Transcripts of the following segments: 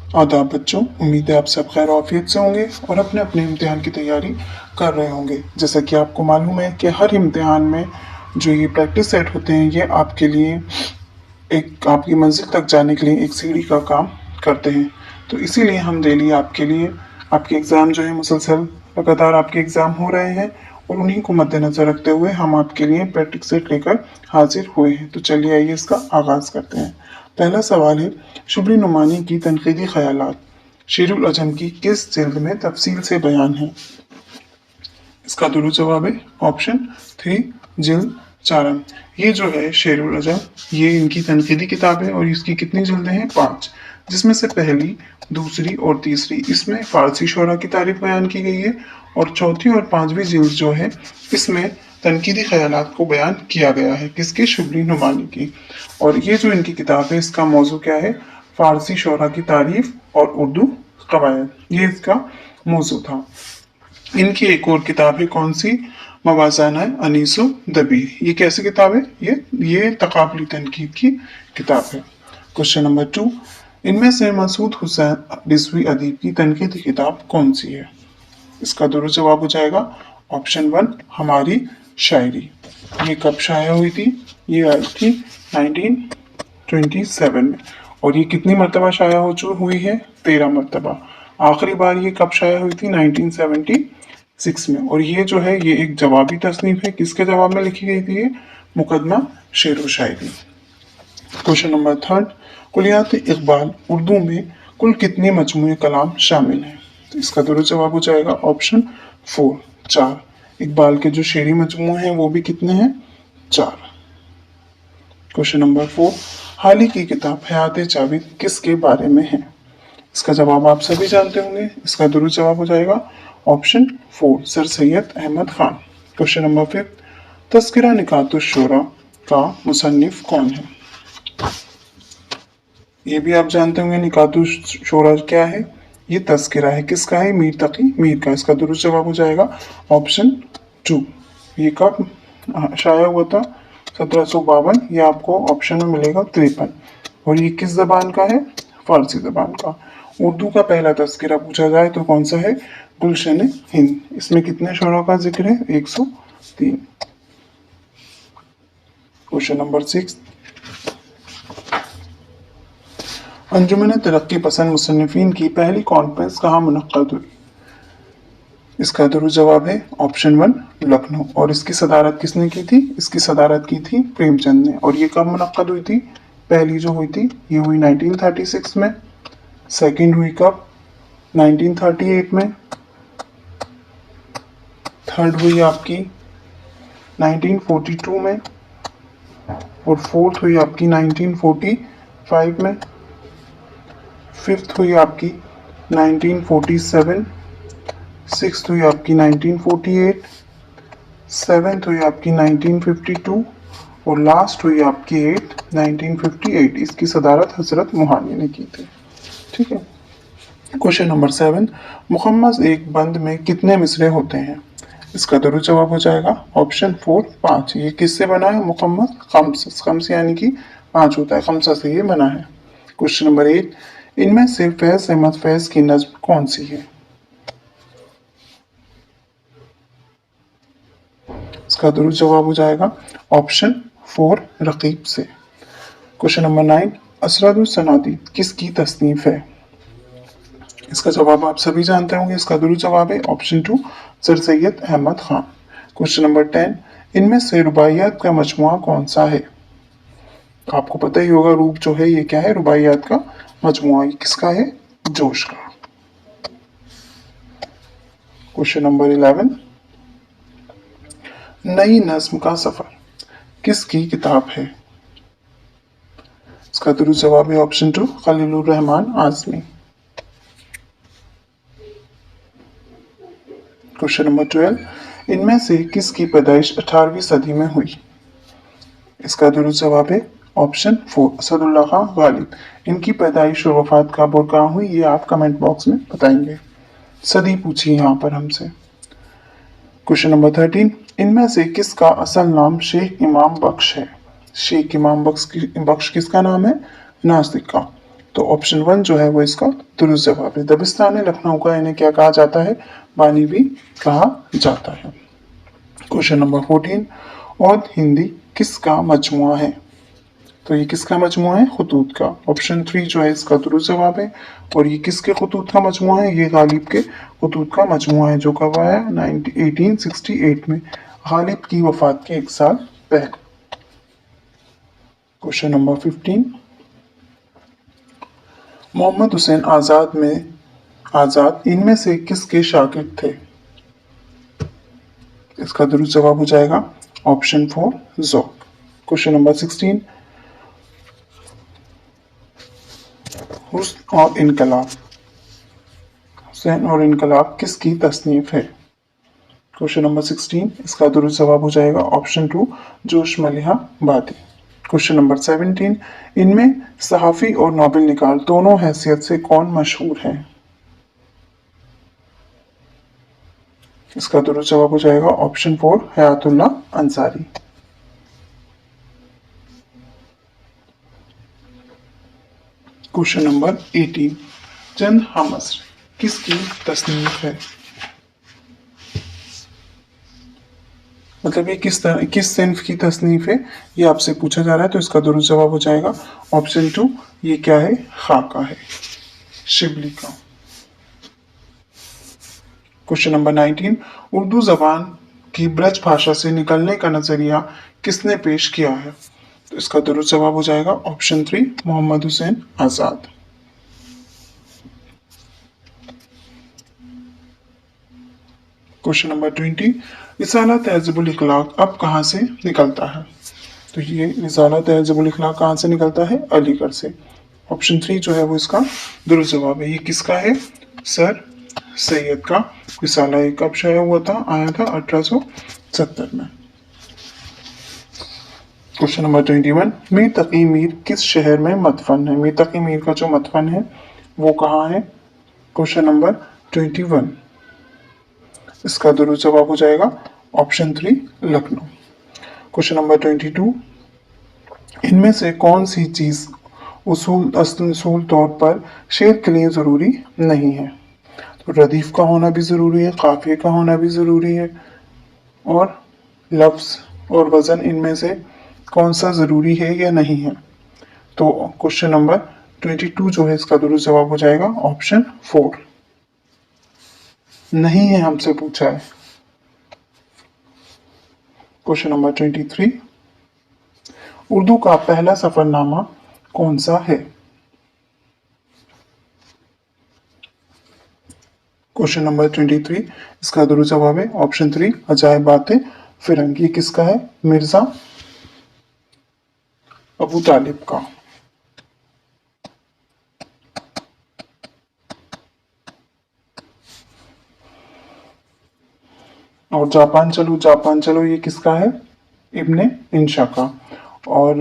आदाब बच्चों, उम्मीद है आप सब खैर आफियत से होंगे और अपने अपने इम्तिहान की तैयारी कर रहे होंगे। जैसा कि आपको मालूम है कि हर इम्तिहान में जो ये प्रैक्टिस सेट होते हैं ये आपके लिए एक आपकी मंजिल तक जाने के लिए एक सीढ़ी का काम करते हैं। तो इसीलिए हम डेली आपके लिए आपके एग्ज़ाम जो है मुसलसल लगातार आपके एग्ज़ाम हो रहे हैं और उन्हीं को मद्देनज़र रखते हुए हम आपके लिए प्रैक्टिस सेट लेकर हाजिर हुए हैं। तो चलिए आइए इसका आगाज़ करते हैं। पहला सवाल है, शुबली नुमानी की तनकीदी ख्यालात शेरुल अजम की किस जिल्द में तफसील से बयान है? इसका दुरुस्त जवाब है ऑप्शन 3 जिल्द 4। ये जो है शेरुल अजम ये इनकी तनकीदी किताब है और इसकी कितनी जिल्दें हैं? 5, जिसमें से पहली, दूसरी और तीसरी इसमें फारसी शोरा की तारीफ बयान की गई है और चौथी और पांचवी जिल्द जो है इसमें तनकीदी ख्यालात को बयान किया गया है। किसकी? शुबली नुमानी की। और ये जो इनकी किताब है इसका मौजू क्या है? फारसी शोरा की तारीफ और उर्दू कवायद, ये इसका मौजू था। इनकी एक और किताब है कौन सी? मवाज़ाना अनीसो दबीर। ये कैसी किताब है? ये तकाबली तनकीद की किताब है। क्वेश्चन नंबर 2, इनमें से मसूद हुसैन रिजवी अदीब की तनकीदी किताब कौन सी है? इसका दुरुस्त जवाब हो जाएगा ऑप्शन 1 हमारी शायरी। ये कब शाया हुई थी? ये आई थी 1927 में। और ये कितनी मरतबा शाया हुई है? 13 मरतबा। आखिरी बार ये कब शाया हुई थी? 1976 में। और ये जो है ये एक जवाबी तसनीफ है। किसके जवाब में लिखी गई थी? ये मुकदमा शेर व शायरी। क्वेश्चन नंबर 3, कुलियात इकबाल उर्दू में कुल कितने मजमूए कलाम शामिल हैं? तो इसका दुरुस्त जवाब हो जाएगा ऑप्शन 4 4। इकबाल के जो शेरी मजमूए हैं वो भी कितने हैं? 4। क्वेश्चन नंबर 4, हाल ही की किताब हयात जावेद किसके बारे में है? इसका जवाब आप सभी जानते होंगे। इसका दुरुस्त जवाब हो जाएगा option 4 Sir Syed Ahmad Khan. Question number 5, Tazkira Nikatush Shora का मुसन्निफ कौन है? ये भी आप जानते होंगे। निकातुश शोरा क्या है? ये तज़किरा है। किसका है? मीर तकी मीर का। इसका दुरुस्त जवाब हो जाएगा ऑप्शन 2। ये कब शाया हुआ था? 1752। ये आपको ऑप्शन में मिलेगा 53। और ये किस जबान का है? फारसी जबान का। उर्दू का पहला तज़किरा पूछा जाए तो कौन सा है? गुलशन हिंद। इसमें कितने शोरा का जिक्र है? 103। क्वेश्चन नंबर 6, अंजुमन तरक्की पसंद मुसन्निफीन की पहली कॉन्फ्रेंस कहाँ मुनक्कद हुई? इसका दुरुस्त जवाब है ऑप्शन 1 लखनऊ। और इसकी सदारत किसने की थी? इसकी सदारत की थी प्रेमचंद ने। और ये कब मुनक्कद हुई थी? पहली जो हुई थी ये हुई 1936 में। सेकंड हुई कब? 1938 में। थर्ड हुई आपकी 1942 में। और फोर्थ हुई आपकी 1945 में। फिफ्थ हुई आपकी 1947। सिक्स्थ हुई आपकी 1948। सेवेंथ हुई आपकी 1952। और लास्ट हुई आपकी 1958। इसकी सदारत हजरत मुहानी ने की थी। ठीक है। क्वेश्चन नंबर 7, मुखम्मस एक बंद में कितने मिसरे होते हैं? इसका दुरुस्त जवाब हो जाएगा ऑप्शन 4 5। ये किससे बना है? मुखम्मस खम्स। खम्स यानी कि 5 होता है। खम्सा से ये बना है। क्वेश्चन नंबर 8, इनमें से फैज अहमद फैज की नज्म कौन सी है? इसका दुरुस्त जवाब हो जाएगा ऑप्शन 4 रकीब से। क्वेश्चन नंबर 9, असरादुल सनादी किसकी तसनीफ है? इसका जवाब आप सभी जानते होंगे। इसका दुरुस्त जवाब है option 2 Sir Syed Ahmad Khan. Question number 10, इनमें से रुबाइयात का मजमुआ कौन सा है? आपको पता ही होगा रूप जो है ये क्या है? रुबाइयात का मजमुआ। ये किसका है? जोश का। क्वेश्चन नंबर 11, नई नज्म का सफर किसकी किताब है? इसका दुरुस्त जवाब है option 2 Khalilur Rahman Azmi. Question number 12, इनमें से किसकी पैदाइश 18वीं सदी में हुई? इसका दुरुस्त जवाब है ऑप्शन 4 असदुल्ला खां गालिब। इनकी पैदाइश और वफात कब और कहाँ हुई ये आप कमेंट बॉक्स में बताएंगे। सदी पूछी यहाँ पर हमसे। क्वेश्चन नंबर 13, इनमें से किसका असल नाम शेख इमाम बख्श है? शेख इमाम बख्श किसका नाम है? नास्तिक का। तो ऑप्शन 1 जो है वो इसका दुरुस्त जवाब है। दबिस्तान लखनऊ का इन्हें क्या कहा जाता है? बानी भी कहा जाता है। क्वेश्चन नंबर 14, और हिंदी किसका मजमुआ है? तो ये किसका मजमुआ है? खतूत का। ऑप्शन 3 जो है इसका दुरुस्त जवाब है। और ये किसके खतूत का मजमुआ है? ये गालिब के खतूत का मजमुआ है, जो कब आया? 1868 में, गालिब की वफात के 1 साल पहले। क्वेश्चन नंबर 15, मोहम्मद हुसैन आजाद इनमें से किसके शागिर्द थे? इसका दुरुस्त जवाब हो जाएगा ऑप्शन 4 ज़ौक़। क्वेश्चन नंबर 16, हुस्न और इनकलाब, हुसैन और इनकलाब किसकी तसनीफ है? क्वेश्चन नंबर 16 इसका दुरुस्त जवाब हो जाएगा ऑप्शन 2 जोश मलिहा बादी। क्वेश्चन नंबर 17, इनमें सहाफ़ी और नोबेल निगार दोनों हैसियत से कौन मशहूर है? इसका दुरुस्त जवाब हो जाएगा option 4 Hayatullah Ansari. Question number 18, चंद हमसर किसकी तसनीफ है? मतलब ये किस सिन्फ की तसनीफ है, ये आपसे पूछा जा रहा है। तो इसका दुरुस्त जवाब हो जाएगा ऑप्शन 2, ये क्या है? खाका है, शिबली का। क्वेश्चन नंबर 19, उर्दू जबान की ब्रज भाषा से निकलने का नजरिया किसने पेश किया है? तो इसका दुरुस्त जवाब हो जाएगा ऑप्शन 3 मोहम्मद हुसैन आजाद। क्वेश्चन नंबर 20, रिसाला तहज़्ज़ुबुल इखलाक अब कहाँ से निकलता है? तो ये रिसाला तहज़्ज़ुबुल इखलाक कहाँ से निकलता है? अलीगढ़ से। ऑप्शन 3 जो है वो इसका दुरुस्त जवाब है। ये किसका है? सर सैयद का रिसाला। ये कब शाया हुआ था? आया था 1870 में। क्वेश्चन नंबर 21, मीर तकी मीर किस शहर में मदफन है? मीर तकी मीर का जो मदफन है वो कहाँ है? क्वेश्चन नंबर 21 इसका दुरुस्त जवाब हो जाएगा ऑप्शन 3 लखनऊ। क्वेश्चन नंबर 22, इनमें से कौन सी चीज उसूल तौर पर शेर के लिए जरूरी नहीं है? तो रदीफ का होना भी जरूरी है, काफिये का होना भी जरूरी है, और लफ्ज और वजन इनमें से कौन सा जरूरी है या नहीं है? तो क्वेश्चन नंबर 22 जो है इसका दुरुस्त जवाब हो जाएगा ऑप्शन 4 नहीं है, हमसे पूछा है। क्वेश्चन नंबर 23, उर्दू का पहला सफरनामा कौन सा है? क्वेश्चन नंबर 23 इसका दुरुस्त जवाब है ऑप्शन 3 अजायब बातें फिरंगी। ये किसका है? मिर्जा अबू तालिब का। और जापान चलो ये किसका है? इब्ने इंशा का। और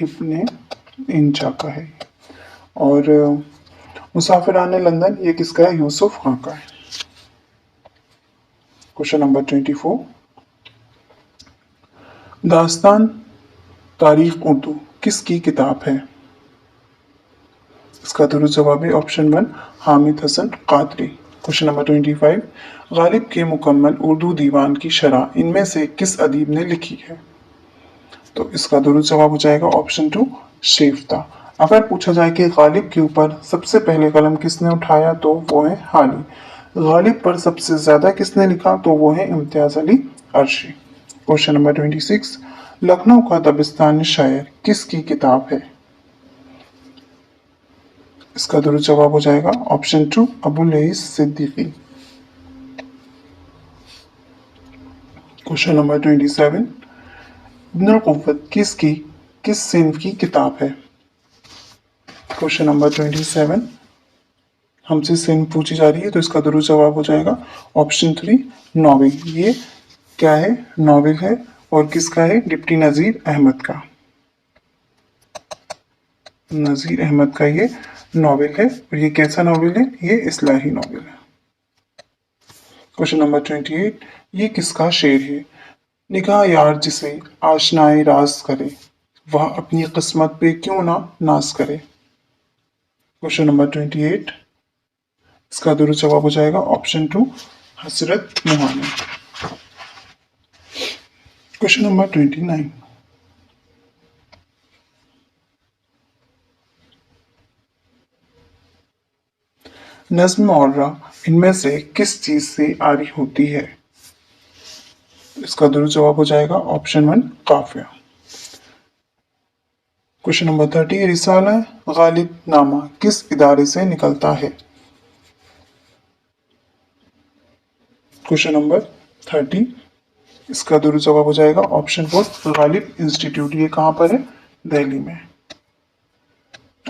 इब्ने इंशा का है। और मुसाफिराने लंदन ये किसका है? यूसुफ खां का है। क्वेश्चन नंबर 24, दास्तान तारीख उर्दू किसकी किताब है? इसका दुरुस्त जवाब है option 1 Hamid Hasan Qadri. Question number 25, Ghalib के मुकम्मल उर्दू दीवान की शरह इनमें से किस अदीब ने लिखी है? तो इसका दुरुस्त जवाब हो जाएगा ऑप्शन 2 शेफ्ता। अगर पूछा जाए कि गालिब के ऊपर सबसे पहले कलम किसने उठाया, तो वो है हाली। गालिब पर सबसे ज्यादा किसने लिखा? तो वो है इम्तियाज अली अर्शी। क्वेश्चन नंबर 26, लखनऊ का दबिस्तानी शायर किसकी किताब है? इसका दुरुस्त जवाब हो जाएगा option 2 Abul Lais Siddiqui. Question number 27, Ibnul Quwwat किस सिन्फ की किताब है? क्वेश्चन नंबर 27 हमसे सिन्फ पूछी जा रही है, तो इसका दुरुस्त जवाब हो जाएगा ऑप्शन 3 नॉवेल। ये क्या है? नॉवेल है। और किसका है? डिप्टी नज़ीर अहमद का। नज़ीर अहमद का ये नॉवेल है। और ये कैसा नॉवेल है? ये इस्लाही नॉवेल है। क्वेश्चन नंबर 28, ये किसका शेर है? निगाह यार जिसे आशनाए राज करे वह अपनी किस्मत पे क्यों ना नाज करे। क्वेश्चन नंबर 28, इसका दुरुस्त जवाब हो जाएगा ऑप्शन 2 हसरत मुहानी। क्वेश्चन नंबर 29, नज्म मुअर्रा इनमें से किस चीज से आरी होती है। इसका दुरुस्त जवाब हो जाएगा ऑप्शन 1 काफिया। क्वेश्चन नंबर 30, रिसाला गालिब नामा किस इदारे से निकलता है। क्वेश्चन नंबर 30, इसका दुरुस्त जवाब हो जाएगा ऑप्शन 4 गालिब इंस्टीट्यूट। ये कहाँ पर है, दिल्ली में।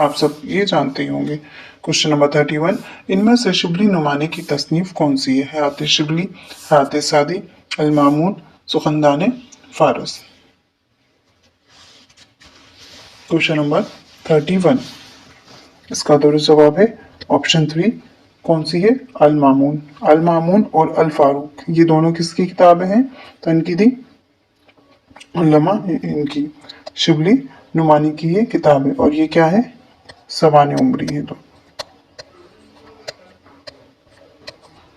आप सब ये जानते ही होंगे। क्वेश्चन नंबर 31, इनमें से शिबली नुमानी की तसनीफ कौन सी है। हयात शिबली, हयात सादी, अल मामून, सुखनदान फारस। क्वेश्चन नंबर 31, इसका दुरुस्त जवाब है ऑप्शन 3 कौन सी है, अल मामून। अल मामून और अल फारूक ये दोनों किसकी किताबें हैं, तनकीदी उलमा इनकी। शिबली नुमानी की ये किताब है और ये क्या है, सवाने उमरी है। तो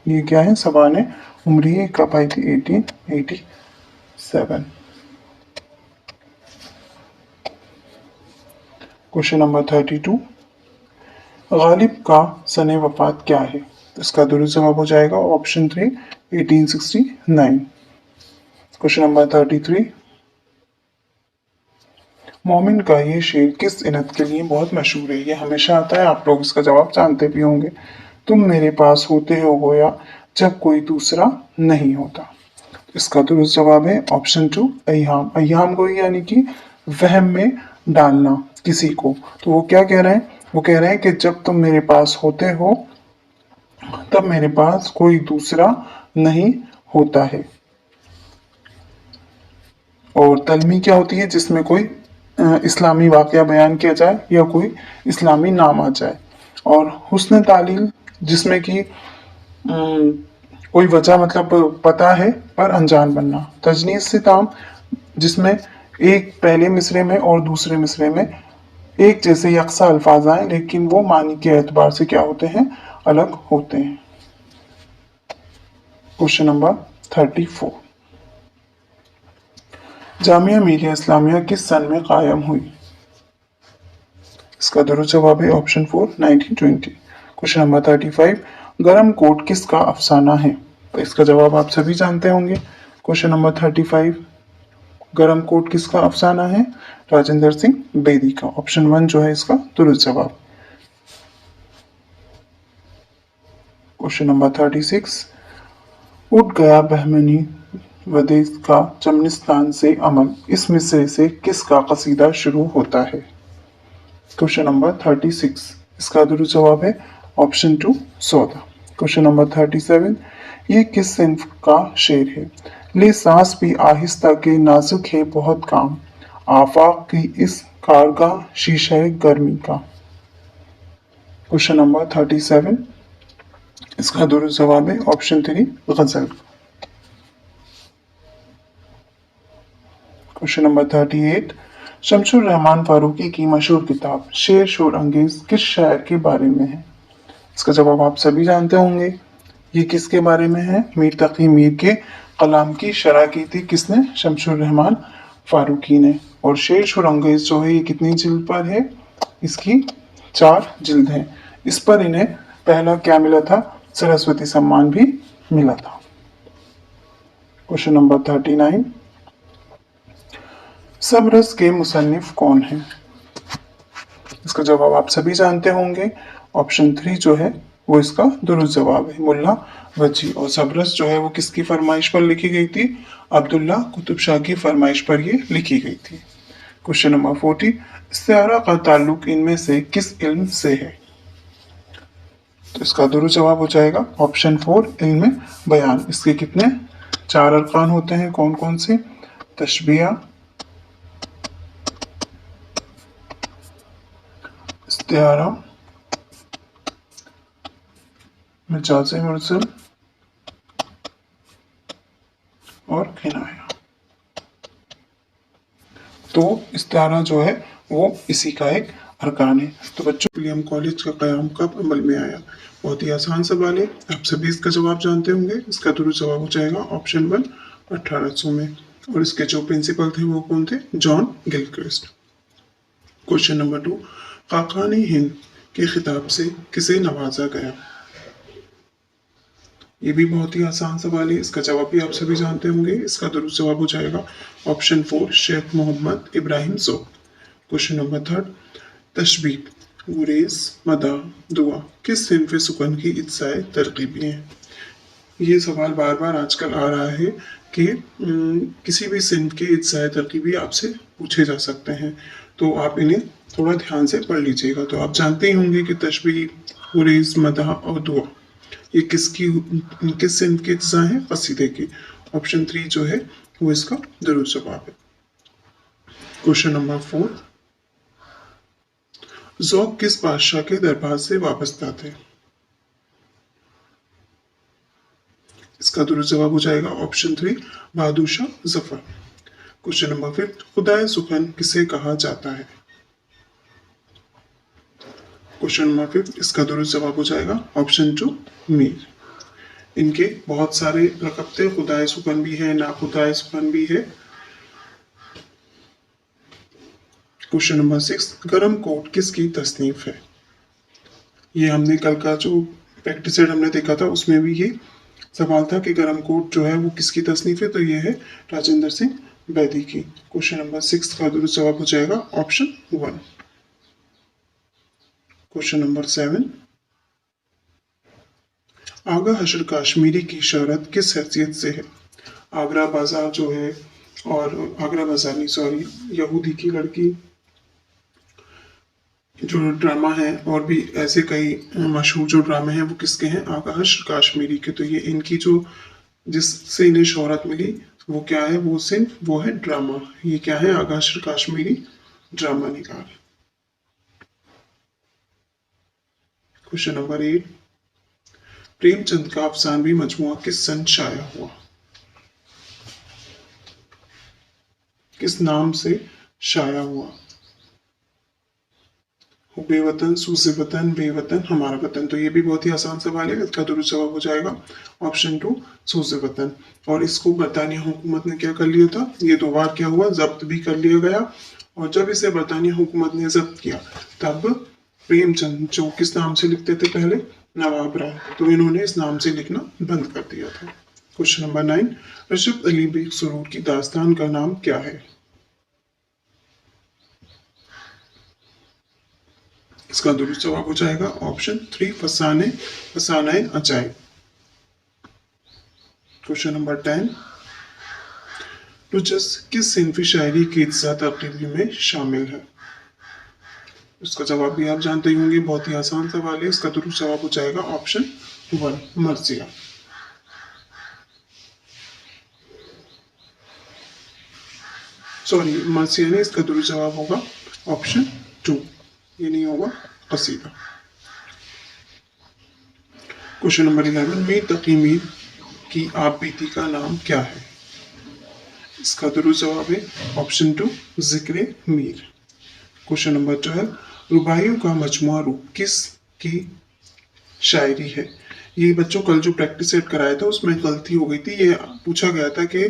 ये क्या है, सवाने उमरी है। कब आई थी, 1887। क्वेश्चन नंबर 32, गालिब का सने वफात क्या है। इसका दुरुस्त जवाब हो जाएगा ऑप्शन 3 1869। क्वेश्चन नंबर 33, मोमिन का ये शेर किस इनत के लिए बहुत मशहूर है। ये हमेशा आता है, आप लोग इसका जवाब जानते भी होंगे। तुम मेरे पास होते हो गोया जब कोई दूसरा नहीं होता। इसका दुरुस्त जवाब है ऑप्शन 2 अय्याम। अय्याम को यानी कि वहम में डालना किसी को। तो वो क्या कह रहे हैं, वो कह रहे हैं कि जब तुम मेरे पास होते हो तब मेरे पास कोई दूसरा नहीं होता है। और तलमी क्या होती है, जिसमें कोई इस्लामी वाक़या बयान किया जाए या कोई इस्लामी नाम आ जाए। और हुस्न तालील जिसमें कि कोई वजह मतलब पता है पर अनजान बनना। तजनीस से ताम जिसमें एक पहले मिसरे में और दूसरे मिसरे में एक जैसे यकसा अल्फाज आए लेकिन वो मानी के एतबार से क्या होते हैं, अलग होते हैं। क्वेश्चन नंबर 34, जामिया मिलिया इस्लामिया किस सन में कायम हुई। इसका दुरुस्त जवाब है ऑप्शन 4 1920। क्वेश्चन नंबर 35, गरम कोट किसका अफसाना है। तो इसका जवाब आप सभी जानते होंगे। क्वेश्चन नंबर 35, गरम कोट किसका अफसाना है, राजेंद्र सिंह बेदी का। ऑप्शन 1 जो है इसका दुरुस्त जवाब। क्वेश्चन नंबर 36, उठ गया बहमनी वदेस का चमनिस्तान से अमल इस मिसरे से किसका कसीदा शुरू होता है। क्वेश्चन नंबर 36, इसका दुरुस्त जवाब है ऑप्शन 2 सौदा। क्वेश्चन नंबर 37, ये किस सिंफ का शेर है। ले सांस भी आहिस्ता के नाजुक है बहुत काम, आफाक की इस कारगाह शीशे गर्मी का। क्वेश्चन नंबर 37, इसका दुरुस्त जवाब है ऑप्शन 3 गजल। क्वेश्चन नंबर 38, शमशुर रहमान फारूकी की मशहूर किताब शेर शोर अंगेज किस शायर के बारे में है। इसका जवाब आप सभी जानते होंगे। ये किसके बारे में है, मीर तकी मीर के कलाम की शरह की थी किसने, शमशुर रहमान फारूकी ने। और शेर शोर अंगेज जो है ये कितनी जिल्द पर है, इसकी 4 जिल्द हैं। इस पर इन्हें पहला क्या मिला था, सरस्वती सम्मान भी मिला था। क्वेश्चन नंबर 39, सबरस के मुसन्निफ कौन है। इसका जवाब आप सभी जानते होंगे। ऑप्शन 3 जो है वो इसका दुरुस्त जवाब है, मुल्ला वजी। और सबरस जो है वो किसकी फरमाइश पर लिखी गई थी, अब्दुल्ला कुतुब शाह की फरमाइश पर ये लिखी गई थी। क्वेश्चन नंबर 40, इस्तिआरा का ताल्लुक इनमें से किस इल्म से है। तो इसका दुरुस्त जवाब हो जाएगा ऑप्शन 4 इल्म बयान। इसके कितने 4 अरकान होते हैं, कौन कौन से, तशबिया, इस्तिआरा, मजाज मुरसल और किनाया। तो इस्तारा जो है वो इसी का एक अरकान है। तो बच्चों, विलियम कॉलेज का क़याम कब अमल में आया? बहुत ही आसान सवाल है, आप सभी इसका जवाब जानते होंगे। इसका दुरुस्त जवाब हो जाएगा ऑप्शन 1, 1800 में। और इसके जो प्रिंसिपल थे वो कौन थे? John Gilchrist. Question number 2, Khaqan Hind के खिताब से किसे नवाजा गया? ये भी बहुत ही आसान सवाल है, इसका जवाब भी आप सभी जानते होंगे। इसका दुरुस्त जवाब हो जाएगा option 4, Sheikh Mohammad Ibrahim Zauq. Question number 3, तशबीब, गुरेज, मदा, दुआ किस सिन्फ़ सुकन की इज्ज़ाए तरकीबी हैं? ये सवाल बार बार आजकल आ रहा है कि किसी भी सिन्फ़ के इज्ज़ाए तरकीबी आपसे पूछे जा सकते हैं, तो आप इन्हें थोड़ा ध्यान से पढ़ लीजिएगा। तो आप जानते ही होंगे कि तशबीह, गुरेज, मदा और दुआ ये किस सिन्फ़ की इज्ज़ा है? कसीदे की। ऑप्शन 3 जो है वो इसका दुरुस्त जवाब है। क्वेश्चन नंबर 4, ज़ौक़ किस बादशाह के दरबार से वाबस्ता थे? इसका दुरुस्त जवाब हो जाएगा option 3, Bahadur Shah Zafar. Question number 5, खुदाए सुखन किसे कहा जाता है? क्वेश्चन नंबर 5, इसका दुरुस्त जवाब हो जाएगा ऑप्शन 2, मीर। इनके बहुत सारे लक़ब थे, खुदाए सुखन भी है, ना खुदाए सुखन भी है। क्वेश्चन नंबर 6, गरम कोट किसकी तसनीफ है? ये हमने कल का जो प्रैक्टिस सेट हमने देखा था उसमें भी ये सवाल था कि गरम कोट जो है वो किसकी तसनीफ है, तो ये है राजेंद्र सिंह बेदी की। क्वेश्चन नंबर 6 का दुरुस्त जवाब हो जाएगा ऑप्शन 1। क्वेश्चन नंबर 7, आगा हशर काश्मीरी की शहरत किस हैसियत से है? आगरा बाजार जो है, और आगरा बाजार नहीं सॉरी, यहूदी की लड़की जो ड्रामा है, और भी ऐसे कई मशहूर जो ड्रामे हैं वो किसके हैं? आगा हशर काश्मीरी के। तो ये इनकी जो जिससे इन्हें शोहरत मिली वो क्या है? वो सिर्फ वो है ड्रामा। ये क्या है? आगा हशर काश्मीरी ड्रामा निगार। क्वेश्चन नंबर 8, प्रेमचंद का अफसानवी मजमुआ किस सन शाया हुआ? किस नाम से शाया हुआ? बेवतन, सूसे वतन, बेवतन, हमारा वतन। तो ये भी बहुत ही आसान सवाल है, इसका दुरुस्त जवाब हो जाएगा ऑप्शन 2, सूसे वतन। और इसको बरतानिया हुकूमत ने क्या कर लिया था? ये 2 बार क्या हुआ? जब्त भी कर लिया गया। और जब इसे बरतानिया हुकूमत ने जब्त किया तब प्रेमचंद जो किस नाम से लिखते थे पहले? नवाब राय। तो इन्होंने इस नाम से लिखना बंद कर दिया था। क्वेश्चन नंबर 9, रशद अली बेग सुरूर की दास्तान का नाम क्या है? इसका दुरुस्त जवाब हो जाएगा ऑप्शन 3, फसाने फसाने अजाइब। क्वेश्चन नंबर 10, रुजस किस सिन्फ़ी शायरी की इज्ज़ा तरकीबी में शामिल है? इसका जवाब भी आप जानते ही होंगे, बहुत ही आसान सवाल है। इसका दुरुस्त जवाब हो जाएगा ऑप्शन 1, मर्जिया। सॉरी, मर्जिया नहीं, इसका दुरुस्त जवाब होगा ऑप्शन 2, ये नहीं होगा कसीदा। क्वेश्चन नंबर 11, मीर तकी मीर की आप बीती का नाम क्या है? इसका दुरुस्त जवाब है ऑप्शन 2, जिक्र मीर। क्वेश्चन नंबर 12, रुबाइयों का मजमुआ रूप किस की शायरी है? ये बच्चों कल जो प्रैक्टिस सेट कराया था उसमें गलती हो गई थी। ये पूछा गया था कि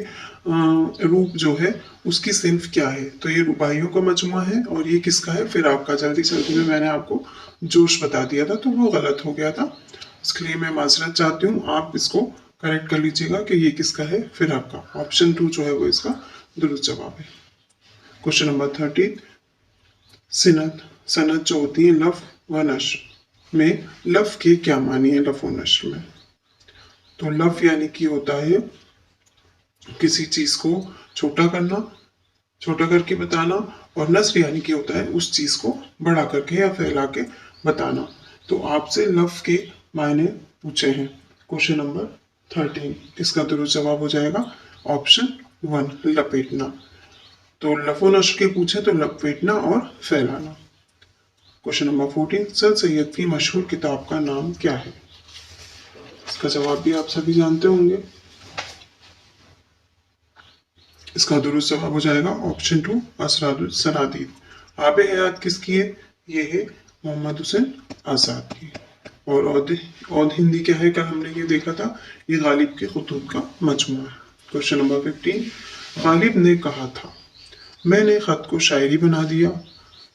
रूप जो है उसकी सिन्फ क्या है? तो ये रुबाइयों का मजमुआ है, और ये किसका है? फिराक का। जल्दी जल्दी में मैंने आपको जोश बता दिया था तो वो गलत हो गया था, इसके लिए मैं माजरत चाहती हूँ। आप इसको करेक्ट कर लीजिएगा कि ये किसका है? फिराक का। ऑप्शन 2 जो है वो इसका दुरुस्त जवाब है। क्वेश्चन नंबर 13, सनद जो होती है लफ व नश्र में, लफ के क्या मानी है लफ व नश्र में? तो लफ यानी कि होता है किसी चीज को छोटा करना, छोटा करके बताना, और नस्र यानी कि होता है उस चीज को बड़ा करके या फैला के बताना। तो आपसे लफ के मायने पूछे हैं। क्वेश्चन नंबर 13, इसका दुरुस्त जवाब हो जाएगा ऑप्शन 1, लपेटना। तो लफो नश्र के पूछे तो लपेटना और फैलाना। क्वेश्चन नंबर 14, सर सैयद की मशहूर किताब का नाम क्या है? इसका जवाब भी आप सभी जानते होंगे। इसका दुरुस्त जवाब हो जाएगा ऑप्शन 2 असरारुल सनादीद। आब हयात किसकी है? ये है मोहम्मद हुसैन आज़ाद की। और औद हिंदी क्या है? कल हमने ये देखा था, ये गालिब के खुतूत का मजमूआ है। क्वेश्चन नंबर 15, गालिब ने कहा था मैंने खत को शायरी बना दिया,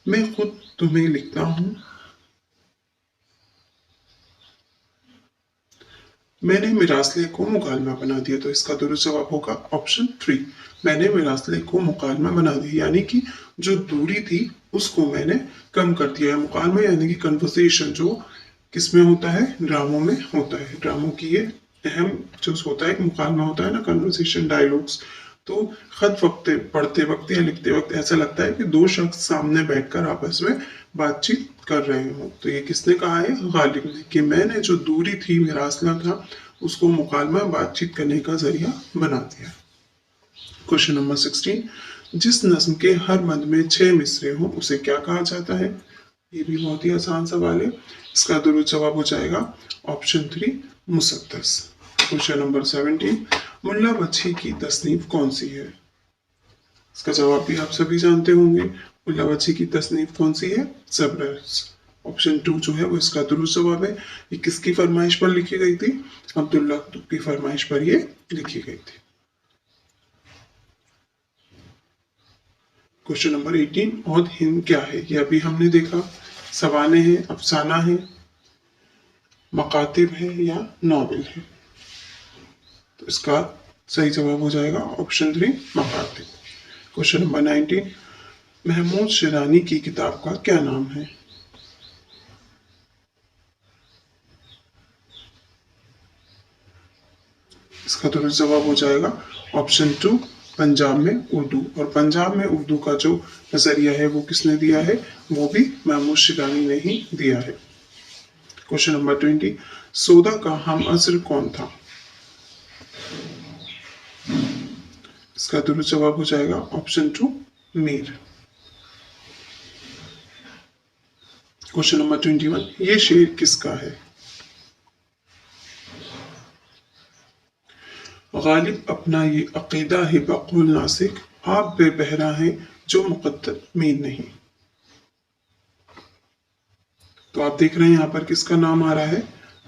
मैं खुद तुम्हें लिखता हूँ, मैंने मिरासले को मुकालमा बना दिया। तो इसका दुरुस्त जवाब होगा ऑप्शन 3, मैंने मिरासले को मुकालमा बना दिया, यानी कि जो दूरी थी उसको मैंने कम कर दिया है। मुकालमा यानी कि कन्वर्सेशन, जो किसमें होता है? ड्रामों में होता है। ड्रामों की ये अहम जो होता है, मुकालमा होता है ना, कन्वर्सेशन, डायलॉग्स। तो खत वक्त पढ़ते वक्त या लिखते वक्त ऐसा लगता है कि दो शख्स सामने बैठकर आपस में बातचीत कर रहे हो। तो ये किसने कहा है? गालिब ने, कि मैंने जो दूरी थी, मिरासला था, उसको मुकालमा, बातचीत करने का जरिया बना दिया। क्वेश्चन नंबर 16, जिस नज्म के हर मद में 6 मिसरे हों उसे क्या कहा जाता है? ये भी बहुत ही आसान सवाल है। इसका दुरुस्त जवाब हो जाएगा ऑप्शन 3, मुसद्दस। क्वेश्चन नंबर 17, मुल्ला बख्शी की तसनीफ कौन सी है? इसका जवाब भी आप सभी जानते होंगे। मुल्ला बख्शी की तसनीफ कौन सी है? ज़बरदस्त। ऑप्शन 2 जो है वो इसका दुरुस्त जवाब है। ये किसकी फरमाइश पर लिखी गई थी? अब्दुल्ला की फरमाइश पर ये लिखी गई थी। क्वेश्चन नंबर 18, औद हिंद क्या है? ये अभी हमने देखा। सवाने हैं, अफसाना है, मकातिब है या नॉवेल है? तो इसका सही जवाब हो जाएगा option 3, मकातिब। Question number 19, Mahmood Shirani की किताब का क्या नाम है? इसका दुरुस्त जवाब हो जाएगा ऑप्शन 2, पंजाब में उर्दू। और पंजाब में उर्दू का जो नजरिया है वो किसने दिया है? वो भी महमूद शिरानी ने ही दिया है। क्वेश्चन नंबर 20, सौदा का हम असर कौन था? इसका दुरुस्त जवाब हो जाएगा ऑप्शन 2, मीर। क्वेश्चन नंबर 21, ये शेर किसका है? गालिब अपना ये अकीदा है बकुल नासिक, आप बेबहरा हैं जो मुकद्दर मीर नहीं। तो आप देख रहे हैं यहाँ पर किसका नाम आ रहा है?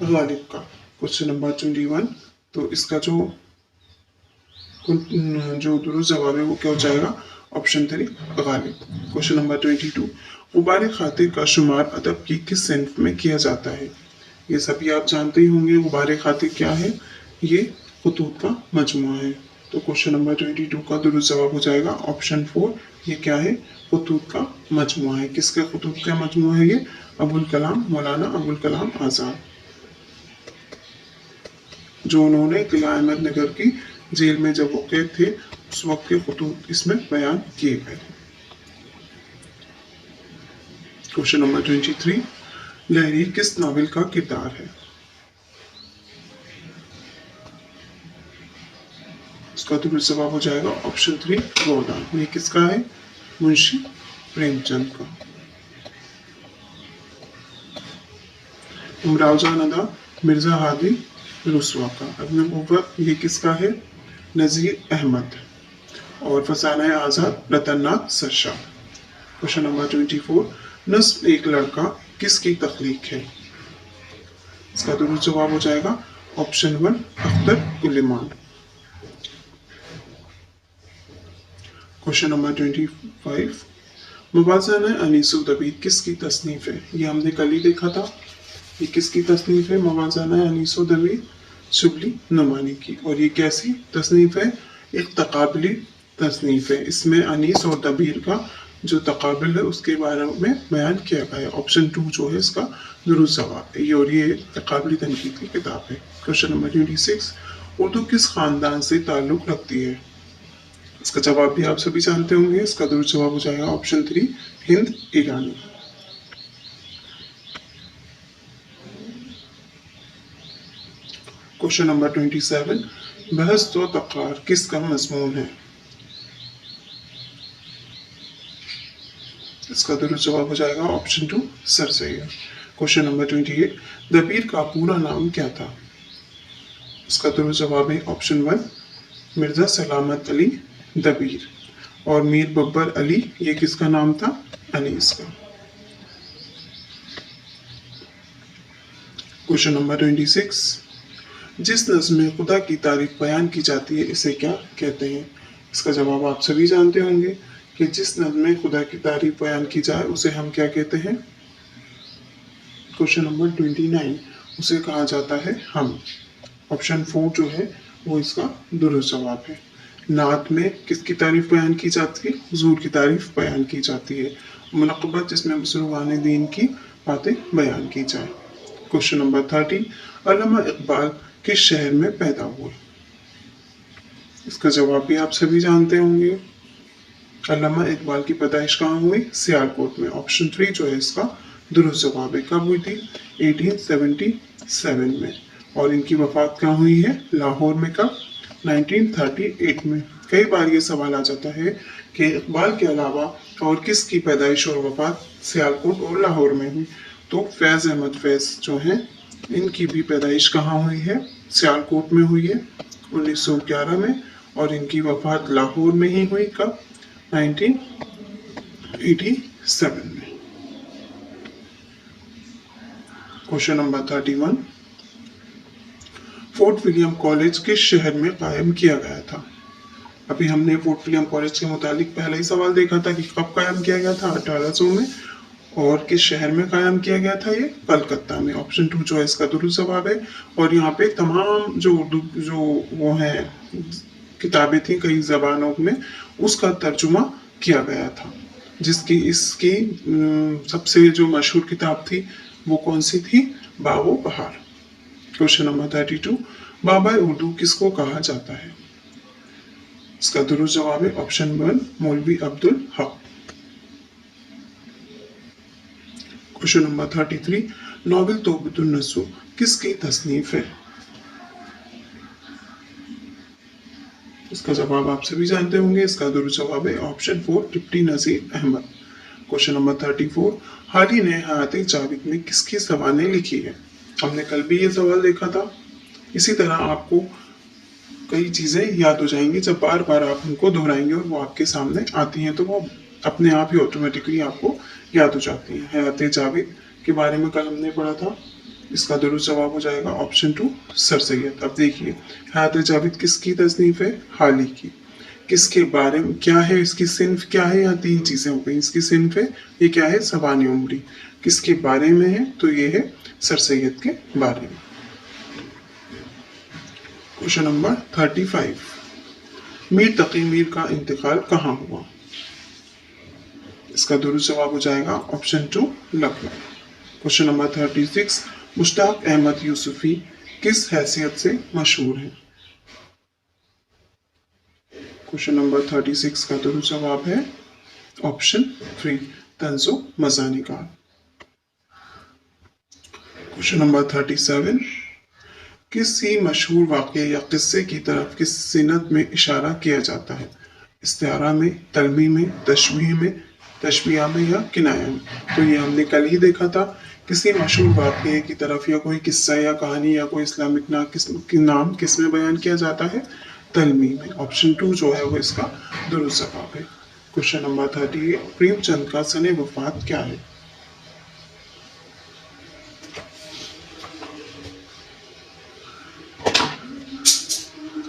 गालिब का। क्वेश्चन नंबर 21, तो इसका जो दुरुस्त जवाब है वो क्या हो जाएगा? ऑप्शन 3, गालिब। क्वेश्चन नंबर 22, गुबार खातिर का शुमार अदब की किस सिन्फ में किया जाता है? ये सभी आप जानते ही होंगे। गुबार खातिर क्या है? ये खुतूत का मजमुआ है। तो क्वेश्चन नंबर 22 का दुरुस्त जवाब हो जाएगा ऑप्शन 4, ये क्या है? खुतूत का मजमुआ है। किसका खुतूत का मजमुआ है ये? अबुल कलाम, मौलाना अबुल कलाम आज़ाद, जो उन्होंने किला अहमद नगर की जेल में जब वो कैद थे उस वक्त के खुतूत इसमें बयान किए गए। क्वेश्चन नंबर 23, लहरी किस नावल का किरदार है? इसका दुरुस्त जवाब हो जाएगा ऑप्शन 3, रोडान। ये किसका है? मुंशी प्रेमचंद का। उमराव जान अदा मिर्जा हादी रुसवा का। अब्न नबूवत ये किसका है? नज़ीर अहमद। और फसाना आज़ाद रतननाथ सरशाह। क्वेश्चन नंबर 24, नस्ब एक लड़का किसकी तख्लीक है? इसका दुरुस्त जवाब हो जाएगा ऑप्शन 1, अख्तर गुलिमान। क्वेश्चन नंबर 25, मवाज़न अनीसो दबीर किसकी तसनीफ है? ये हमने कल ही देखा था। ये किसकी तसनीफ है? मवाज़न अनीसो दबीर शुबली नुमानी की। और ये कैसी तसनीफ है? एक तकाबली तसनीफ है। इसमें अनीस और दबीर का जो तकाबल है उसके बारे में बयान किया गया है। ऑप्शन 2 जो है इसका दुरुस्त जवाब है। और ये तकाबली तनकीद की किताब है। क्वेश्चन नंबर 26, उर्दू किस खानदान से ताल्लुक़ रखती है? इसका जवाब भी आप सभी जानते होंगे। इसका दुरुस्त जवाब हो जाएगा ऑप्शन 3, हिंद ईरानी। क्वेश्चन नंबर 27, बहस तो तकरार किसका मजमून है? इसका दुरुस्त जवाब हो जाएगा ऑप्शन 2, सरसैया। क्वेश्चन नंबर 28, दबीर का पूरा नाम क्या था? इसका दुरुस्त जवाब है ऑप्शन 1, मिर्जा सलामत अली दबीर। और मीर बब्बर अली, ये किसका नाम था? अनीस का। क्वेश्चन नंबर 26, जिस नज़्म में खुदा की तारीफ बयान की जाती है इसे क्या कहते हैं? इसका जवाब आप सभी जानते होंगे कि जिस नज़्म में खुदा की तारीफ बयान की जाए उसे हम क्या कहते हैं? क्वेश्चन नंबर 29, उसे कहा जाता है हम। ऑप्शन 4 जो है वो इसका दुरुस्त जवाब है। नात में किसकी तारीफ बयान की जाती है? हुजूर की तारीफ बयान की जाती है। मुनक़्क़बत जिसमें बुज़ुर्गान दीन की बातें बयान की जाए। क्वेश्चन नंबर 30, अल्लामा इकबाल किस शहर में पैदा हुए? इसका जवाब भी आप सभी जानते होंगे। अल्लामा इकबाल की पैदाइश कहाँ हुई? सियालकोट में। ऑप्शन 3 जो है इसका दुरुस्त जवाब है। कब हुई थी? 1877 में। और इनकी वफात कहाँ हुई है? लाहौर में। कब? 1938 में। कई बार ये सवाल आ जाता है कि इकबाल के अलावा और किसकी पैदाइश और वफात सियालकोट और लाहौर में हुई? तो फैज़ अहमद फैज़ जो हैं इनकी भी पैदाइश कहाँ हुई है? सियालकोट में हुई है 1911 में। और इनकी वफात लाहौर में ही हुई। कब? 1987 में। Question number 31, fort William college किस शहर में कायम किया गया था? अभी हमने फोर्ट विलियम कॉलेज के मुतालिक पहला ही सवाल देखा था कि कब कायम किया गया था? 1800 में। और किस शहर में कायम किया गया था? ये कलकत्ता में। ऑप्शन 2 जो है इसका दुरुस्त जवाब है। और यहाँ पे तमाम जो उर्दू जो वो हैं किताबें थी कई जबानों में, उसका तर्जुमा किया गया था। जिसकी इसकी सबसे जो मशहूर किताब थी वो कौन सी थी? बाबो बहार। क्वेश्चन नंबर 32, बाबा उर्दू किसको कहा जाता है? इसका दुरुस्त जवाब है ऑप्शन 1 मौलवी Abdul Haq. Question number 33, Nobel तौबतुन नसूह किसकी तसनीफ है? इसका जवाब आप सभी जानते होंगे। इसका दुरुस्त जवाब है option 4 deputy Nazir Ahmad. Question number 34, हाली ने हयात जावेद में किसकी ज़बानें लिखी है? हमने कल भी ये सवाल देखा था। इसी तरह आपको कई चीज़ें याद हो जाएंगी जब बार बार आप उनको दोहराएंगे और वो आपके सामने आती हैं तो वो अपने आप ही ऑटोमेटिकली आपको याद हो जाती हैं। हयात जावेद के बारे में कल हमने पढ़ा था। इसका दुरुस्त जवाब हो जाएगा ऑप्शन 2 सर सैयद। अब देखिए हयात जावेद किसकी तसनीफ है? हाली की। किसके बारे में क्या है? इसकी सिन्फ क्या है? यहाँ 3 चीज़ें हो गई। इसकी सिन्फ है, ये क्या है? ज़बान उमरी। किसके बारे में है? तो ये है सर सैयद के बारे में। क्वेश्चन नंबर 35, मीर तकी मीर का इंतकाल कहाँ हुआ? इसका दुरुस्त जवाब हो जाएगा option 2 Lucknow. Question number 36, Mushtaq Ahmad Yusufi किस हैसियत से मशहूर है? क्वेश्चन नंबर 36 का दुरुस्त जवाब है ऑप्शन 3 तंज़ो मज़ानिगार। क्वेश्चन नंबर 37, किसी मशहूर वाक़े या किस्से की तरफ किस सिनत में इशारा किया जाता है? इस्तिआरा में, तलमी में, तशबीह में या किनाया में? तो ये हमने कल ही देखा था। किसी मशहूर वाक़े की तरफ या कोई किस्सा या कहानी या कोई इस्लामिक नाम किस में बयान किया जाता है? तलमी में। ऑप्शन 2 जो है वो इसका दुरुस्त जवाब है। क्वेश्चन नंबर 38, प्रेमचंद का सने वफात क्या है?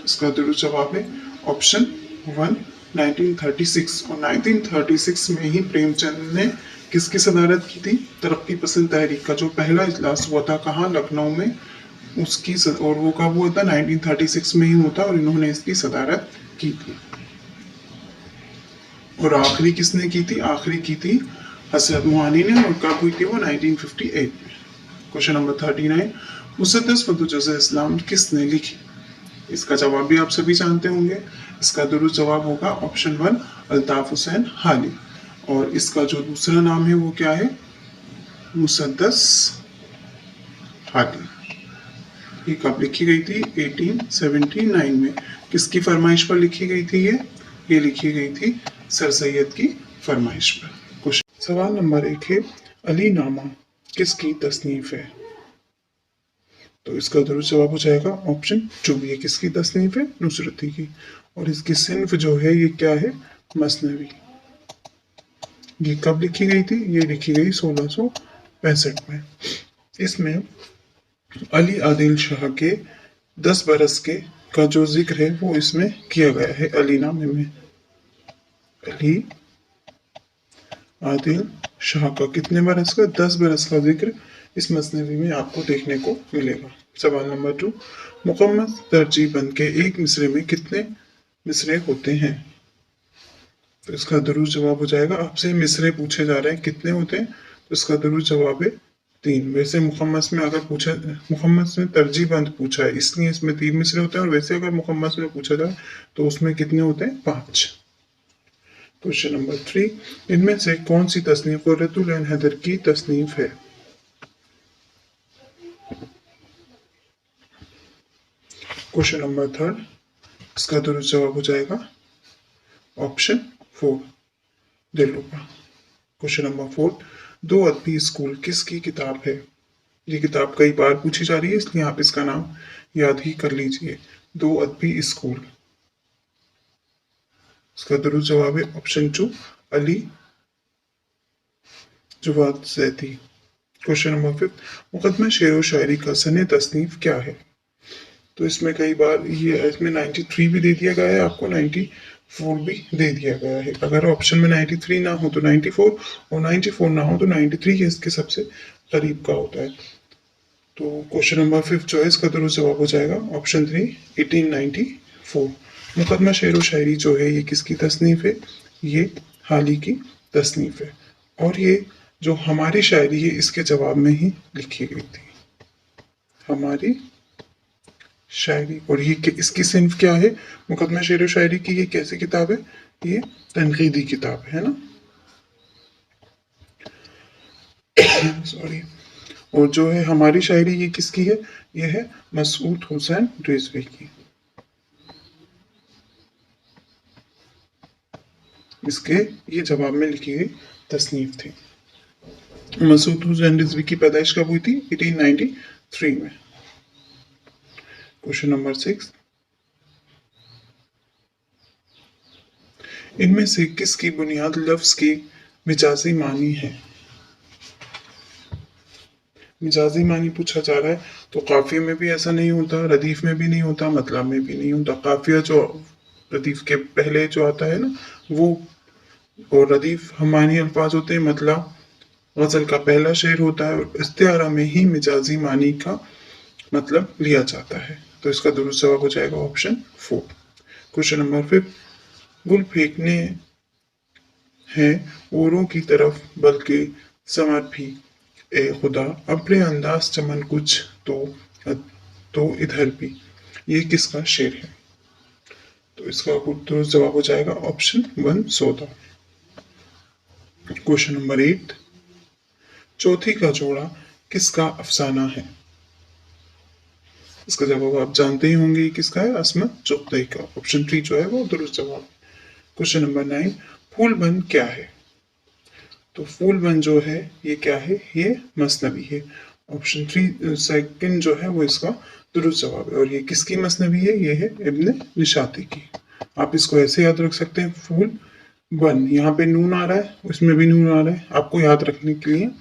इसका दुरुस्त जवाब है ऑप्शन 1 1936। और 1936 में ही प्रेमचंद ने किसकी सदारत की थी? तरक्की पसंद तहरीक का जो पहला इजलास हुआ था कहाँ? लखनऊ में। उसकी और वो कब हुआ था? 1936 में ही हुआ था और इन्होंने इसकी सदारत की थी। और आखिरी किसने की थी? आखिरी की थी हजरत मुहानी ने। और कब हुई थी वो? 1958 में। क्वेश्चन नंबर 39, मुसद्दस फतुजज़ा इस्लाम किसने लिखी? इसका जवाब भी आप सभी जानते होंगे। इसका दुरुस्त जवाब होगा ऑप्शन 1 अल्ताफ हुसैन हाली। और इसका जो दूसरा नाम है वो क्या है? मुसद्दस हाली। ये कब लिखी गई थी? 1879 में। किसकी फरमाइश पर लिखी गई थी ये लिखी गई थी सर सैयद की फरमाइश पर। क्वेश्चन सवाल नंबर 1 है, अली नामा किसकी तसनीफ है? तो इसका दुरुस्त जवाब हो जाएगा ऑप्शन 2। ये किसकी तसनीफ है? नुसरती की। और इसकी सिन्फ जो है ये क्या है, मसनवी। ये कब लिखी गई थी, ये लिखी गई 1665 में। इसमें अली आदिल शाह के 10 बरस के का जो जिक्र है वो इसमें किया गया है अली नामे में। अली आदिल शाह का कितने बरस का, 10 बरस का जिक्र इस मसनवी में आपको देखने को मिलेगा। सवाल नंबर 2, मुकम्मल तरजीह बंद के एक मिसरे में कितने मिसरे होते हैं। तो इसका दुरुस्त जवाब हो जाएगा, आपसे मिसरे पूछे जा रहे हैं कितने होते हैं, तो इसका दुरुस्त जवाब है 3। वैसे मुकम्मस में अगर पूछा, मुकम्मस में तरजीह बंद पूछा है इसलिए इसमें 3 मिसरे होते हैं, और वैसे अगर मुकम्मस में पूछा जाए तो उसमें कितने होते हैं, 5। क्वेश्चन नंबर 3, इनमें से कौन सी तस्नीफ कुर्रतुल ऐन हैदर की तस्नीफ है। क्वेश्चन नंबर 3, इसका दुरुस्त जवाब हो जाएगा ऑप्शन 4, दिलरुबा। क्वेश्चन नंबर 4, दो अदबी स्कूल किसकी किताब है। ये किताब कई बार पूछी जा रही है इसलिए आप इसका नाम याद ही कर लीजिए, दो अदबी स्कूल। इसका दुरुस्त जवाब है option 2, Ali Jawad Zaidi. Question number 5, मुकदमा शेर व शायरी का सने तसनीफ क्या है। तो इसमें कई बार ये इसमें 93 भी दे दिया गया है, आपको 94 भी दे दिया गया है। अगर ऑप्शन में 93 ना हो तो 94, और 94 ना हो तो 93 इसके सबसे करीब का होता है। तो क्वेश्चन नंबर 5 जो है इसका दुरुस्त जवाब हो जाएगा ऑप्शन 3, 1894। मुकदमा शेर व शायरी जो है ये किसकी तसनीफ है, ये हाल ही की तसनीफ है, और ये जो हमारी शायरी है इसके जवाब में ही लिखी गई थी, हमारी शायरी। और ये इसकी सिन्फ क्या है, मुकदमा शेर व शायरी की ये कैसी किताब है, ये तनकीदी किताब है ना, सॉरी। और जो है हमारी शायरी ये किसकी है, ये है मसूद हुसैन रिजवी की। इसके ये जवाब में लिखी गई तसनीफ थी। मसूद हुसैन रिजवी की पैदाइश कब हुई थी, 1893 में। क्वेश्चन नंबर 6, इनमें से किसकी बुनियाद लफ्ज की मिजाजी मानी है। मिजाजी मानी पूछा जा रहा है, तो काफिये में भी ऐसा नहीं होता, रदीफ में भी नहीं होता, मतलब में भी नहीं होता। काफिया जो रदीफ के पहले जो आता है ना वो, और रदीफ हमानी अल्फाज होते हैं, मतलब गजल का पहला शेर होता है, और इस्तिआरा में ही मिजाजी मानी का मतलब लिया जाता है। तो इसका दुरुस्त जवाब हो जाएगा ऑप्शन 4। क्वेश्चन नंबर 5, गुल फेंकने हैं औरों की तरफ बल्कि समर भी ए खुदा, अपने अंदाज चमन कुछ तो इधर भी, ये किसका शेर है। तो इसका दुरुस्त जवाब हो जाएगा ऑप्शन 1, सौदा। क्वेश्चन नंबर 8, चौथी का जोड़ा किसका अफसाना है। इसका जवाब आप जानते ही होंगे किसका है, अस्मत चुगतई का। ऑप्शन 3 जो है वो दुरुस्त जवाब। क्वेश्चन नंबर 9, फूल बन क्या है। तो फूल बन जो है ये क्या है, ये मसनवी है। ऑप्शन 3 सेकंड जो है वो इसका दुरुस्त जवाब है, और ये किसकी मसनवी है, ये है इब्न निशाती की। आप इसको ऐसे याद रख सकते हैं, फूल बन, यहाँ पे नून आ रहा है, उसमें भी नून आ रहा है, आपको याद रखने के लिए।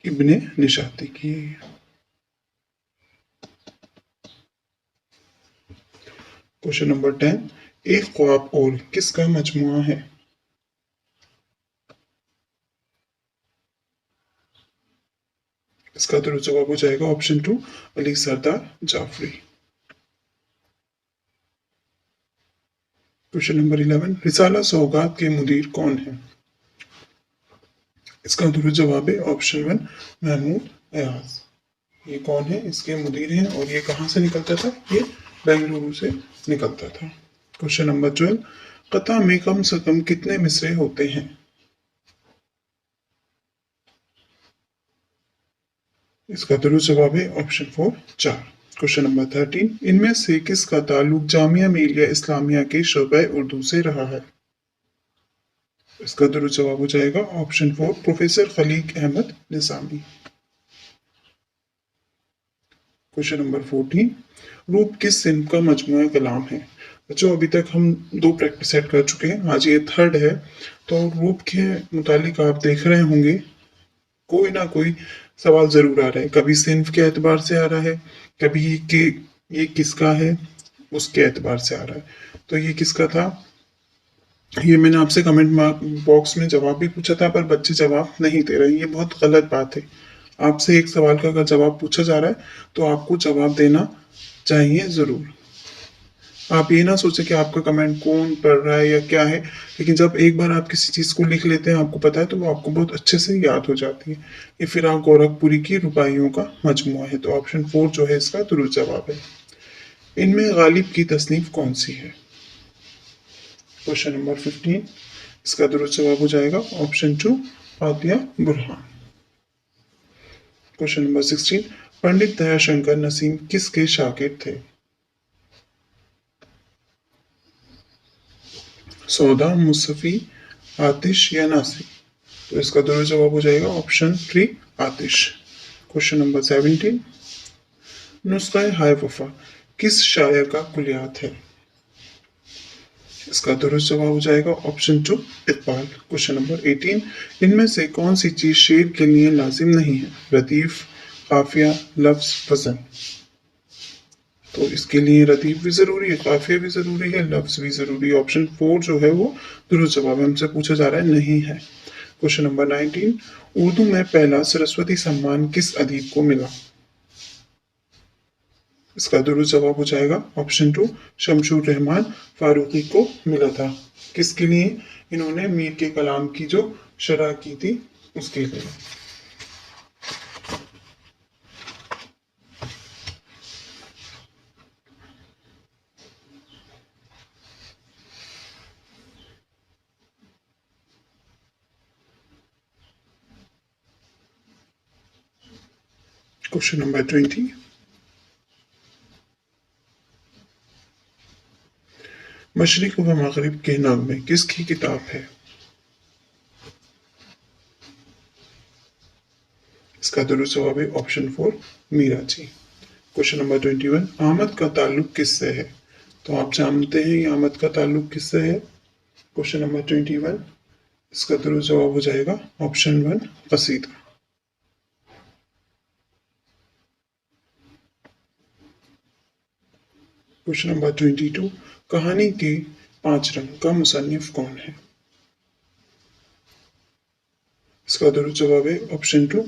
इब्ने निशाती की। क्वेश्चन नंबर 10, एक ख्वाब और किसका मजमुआ है। इसका दुरुस्त जवाब हो जाएगा ऑप्शन 2, अली सरदार जाफरी। क्वेश्चन नंबर 11, रिसाला सौगात के मुदीर कौन है। इसका दुरुस्त जवाब है ऑप्शन 1, महमूद अयाज। ये कौन है, इसके मुदीर हैं, और ये कहाँ से निकलता था, ये बेंगलुरु से निकलता था। क्वेश्चन नंबर 12, कता में कम से कम कितने मिसरे होते हैं। इसका दुरुस्त जवाब है ऑप्शन 4, 4। क्वेश्चन नंबर 13, इनमें से किसका ताल्लुक जामिया मिलिया इस्लामिया के शोबे उर्दू से रहा है। इसका दुरुस्त जवाब हो जाएगा option 4, professor Khaliq Ahmad Nizami. Question number 14, रूप किस सिन्फ का मजमूआ कलाम है। बच्चों अभी तक हम 2 प्रैक्टिस सेट कर चुके हैं, आज ये थर्ड है। तो रूप के मुतालिक आप देख रहे होंगे कोई ना कोई सवाल जरूर आ रहा है, कभी सिन्फ के एतबार से आ रहा है, कभी ये किसका है उसके एतबार से आ रहा है। तो ये किसका था, ये मैंने आपसे कमेंट बॉक्स में जवाब भी पूछा था पर बच्चे जवाब नहीं दे रहे, ये बहुत गलत बात है। आपसे एक सवाल का अगर जवाब पूछा जा रहा है तो आपको जवाब देना चाहिए जरूर। आप ये ना सोचे कि आपका कमेंट कौन पढ़ रहा है या क्या है, लेकिन जब एक बार आप किसी चीज़ को लिख लेते हैं आपको पता है तो वो आपको बहुत अच्छे से याद हो जाती है। ये फिराक गोरखपुरी की रुबाइयों का मजमुआ है। तो ऑप्शन 4 जो है इसका दुरुस्त जवाब है। इनमें गालिब की तसनीफ कौन सी है। क्वेश्चन नंबर 15, इसका दुरुस्त जवाब हो जाएगा ऑप्शन 2 फातिया बुरहान। क्वेश्चन नंबर 16, पंडित दयाशंकर नसीम किसके शागिर्द थे। सौदा, मुसफ़ी, आतिश या नासिर। तो इसका दुरुस्त जवाब हो जाएगा ऑप्शन 3 आतिश। क्वेश्चन नंबर 17, नुस्खा हाय वफा किस शायर का कुलियात है। इसका दुरुस्त जवाब हो जाएगा ऑप्शन 2 इकबाल। क्वेश्चन नंबर 18, इनमें से कौन सी चीज शेर के लिए लाजिम नहीं है। रदीफ, काफिया, लफ्ज, वजन। तो इसके लिए रदीफ भी जरूरी है, काफिया भी जरूरी है, लफ्ज भी जरूरी है। ऑप्शन 4 जो है वो दुरुस्त जवाब है, हमसे पूछा जा रहा है नहीं है। क्वेश्चन नंबर 19, उर्दू में पहला सरस्वती सम्मान किस अदीब को मिला। इसका दुरुस्त जवाब हो जाएगा ऑप्शन 2 शमशूर रहमान फारूकी को मिला था। किसके लिए, इन्होंने मीर के कलाम की जो शरह की थी उसके लिए। क्वेश्चन नंबर 20, मशरिक व मगरिब के नग़मे किसकी किताब है। इसका दुरुस्त जवाब है option 4 Meera ji. Question number 21, आमद का ताल्लुक किससे है। तो आप जानते हैं ये आमद का ताल्लुक किससे है। क्वेश्चन नंबर 21, इसका दुरुस्त जवाब हो जाएगा ऑप्शन 1 कसीदा। क्वेश्चन नंबर 22, कहानी के 5 रंग का मुसन्निफ कौन है। इसका दुरुस्त जवाब है ऑप्शन 2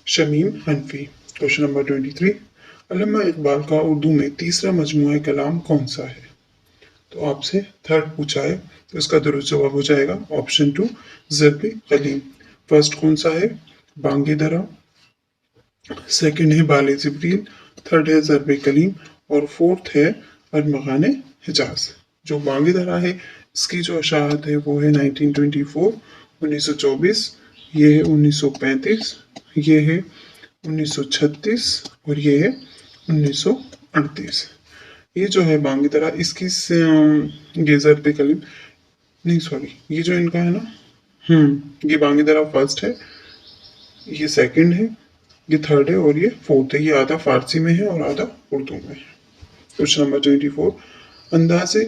शमीम हनफी। क्वेश्चन नंबर 23, अल्लामा इकबाल का उर्दू में तीसरा मजमूआ कलाम कौन सा है। तो आपसे थर्ड पूछा है तो इसका दुरुस्त जवाब हो जाएगा ऑप्शन 2 ज़र्ब कलीम। फर्स्ट कौन सा है, बांगे दरा, सेकंड है बाले जिब्रील, थर्ड है ज़र्ब कलीम और फोर्थ है अरमगान हिजाज। जो बांगे दरा है इसकी जो अशात है वो है 1924 1924, ये है 1935, ये है 1936 और ये है 1938। ये जो है बांगी दरा इसकी गेजर पे कलीम नहीं सॉरी ये जो इनका है ना ये बांगी दरा फर्स्ट है, ये सेकंड है, ये थर्ड है और ये फोर्थ है। ये आधा फारसी में है और आधा उर्दू में है। क्वेश्चन नंबर 24, अंदाजे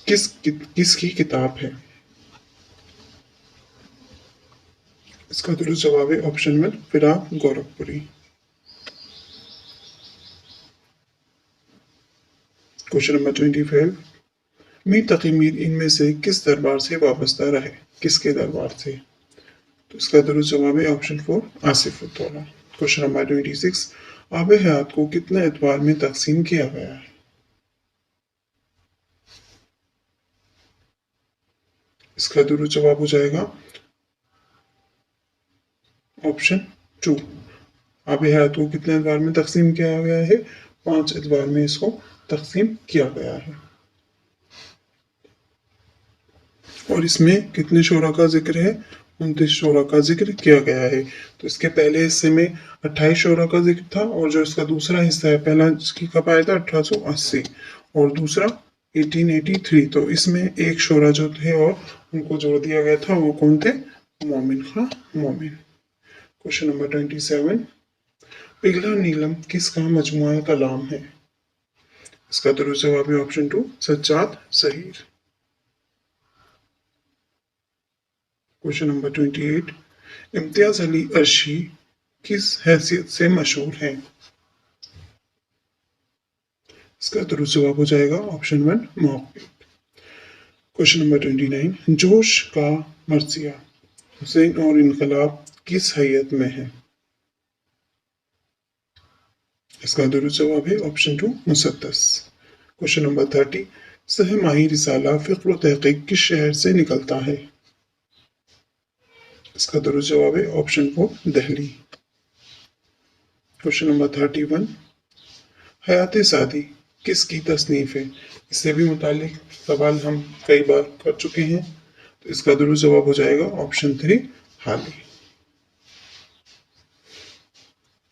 किसकी किताब है। इसका दुरुस्त जवाब है option 1 Firaq Gorakhpuri. Question number 25, Mir Taqi Mir इनमें से किस दरबार से वाबस्ता रहे, किसके दरबार से। तो इसका दुरुस्त जवाब है option 4 Asif ud-Daula. Question number 26, आब हयात को कितने एतबार में तकसीम किया गया है। इसका दुरुस्त जवाब हो जाएगा ऑप्शन 2 आब हयात को कितने एतबार में तकसीम किया गया है, 5 एतबार में इसको तकसीम किया गया है। और इसमें कितने शोरा का जिक्र है, 29 शोरा का जिक्र किया गया है। तो इसके पहले हिस्से में 28 शोरा का जिक्र था और जो इसका दूसरा हिस्सा है पहला जिसकी कब आया था 1880 और दूसरा 1883। तो इसमें एक शोरा जो थे और उनको जोड़ दिया गया था वो कौन थे, मोमिन खां मोमिन। क्वेश्चन नंबर 27, पिघला नीलम किसका मजमुआ कलाम है? इसका दुरुस्त जवाब है option 2 Sajjad Zaheer. Question number 28, Imtiaz Ali Arshi किस हैसियत से मशहूर हैं? इसका दुरुस्त जवाब हो जाएगा ऑप्शन 1 मौक़िफ़। क्वेश्चन नंबर 29, जोश का मरसिया हुसैन और इनकलाब किस हैयत में है? इसका दुरुस्त जवाब है ऑप्शन 2 मुसद्दस। क्वेश्चन नंबर 30, सहमाही रिसाला फ़िक्र व तहक़ीक़ किस शहर से निकलता है? इसका दुरुस्त जवाब है ऑप्शन 4 दिल्ली। क्वेश्चन नंबर 31, हयात सादी किसकी तसनीफ है? इससे भी मुतालिक सवाल हम कई बार कर चुके हैं, तो इसका दुरुस्त जवाब हो जाएगा ऑप्शन 3 हाली।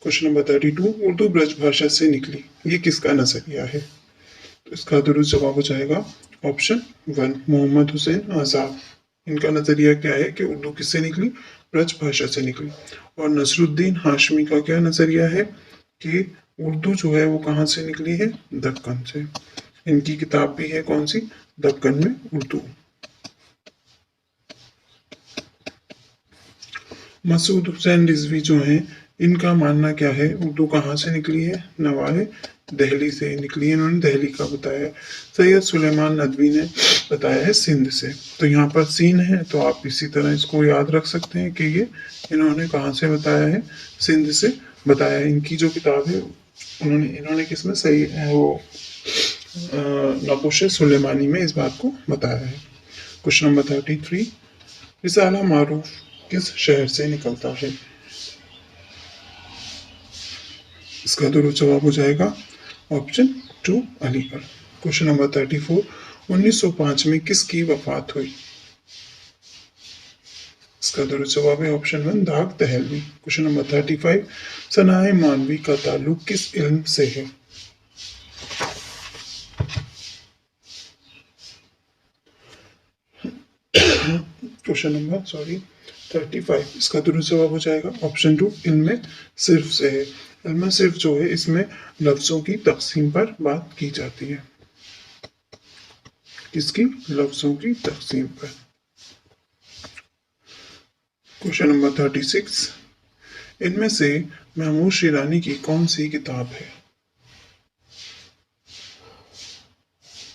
क्वेश्चन नंबर 32, उर्दू ब्रज भाषा से निकली ये किसका नजरिया है? तो इसका दुरुस्त जवाब हो जाएगा ऑप्शन 1 मोहम्मद हुसैन आज़ाद। इनका नजरिया क्या है कि उर्दू किससे निकली? ब्रज भाषा से निकली। और नसरुद्दीन हाशमी का क्या नजरिया है कि उर्दू जो है वो कहाँ से निकली है? दक्कन से। इनकी किताब भी है कौन सी? दक्कन में उर्दू। मसूद हुसैन रिजवी जो हैं इनका मानना क्या है? उर्दू कहाँ से निकली है? नवाए दिल्ली से निकली है। इन्होंने दिल्ली का बताया है। सैयद सुलेमान नदवी ने बताया है सिंध से। तो यहाँ पर सीन है, तो आप इसी तरह इसको याद रख सकते हैं कि ये इन्होंने कहाँ से बताया है? सिंध से बताया है। इनकी जो किताब है इन्होंने किसमें सही वो नक़ुश सुलेमानी में इस बात को बताया है। क्वेश्चन नंबर 33, रिसाला मारूफ किस शहर से निकलता है? इसका दुरुस्त जवाब हो जाएगा ऑप्शन 2 अलीगढ़। क्वेश्चन नंबर 34, 1905 में किसकी वफात हुई? इसका दुरुस्त जवाब है ऑप्शन 1 दाग दहलवी। क्वेश्चन नंबर 35, सनाए मानवी का ताल्लुक किस इल्म से है? क्वेश्चन नंबर 35, इसका दुरुस्त जवाब हो जाएगा ऑप्शन 2 इल्म सिर्फ से है। इल्म सिर्फ जो है इसमें लफ्जों की तकसीम पर बात की जाती है। किसकी? लफ्जों की तकसीम पर। क्वेश्चन नंबर 36, इनमें से महमूद शिरानी की कौन सी किताब है?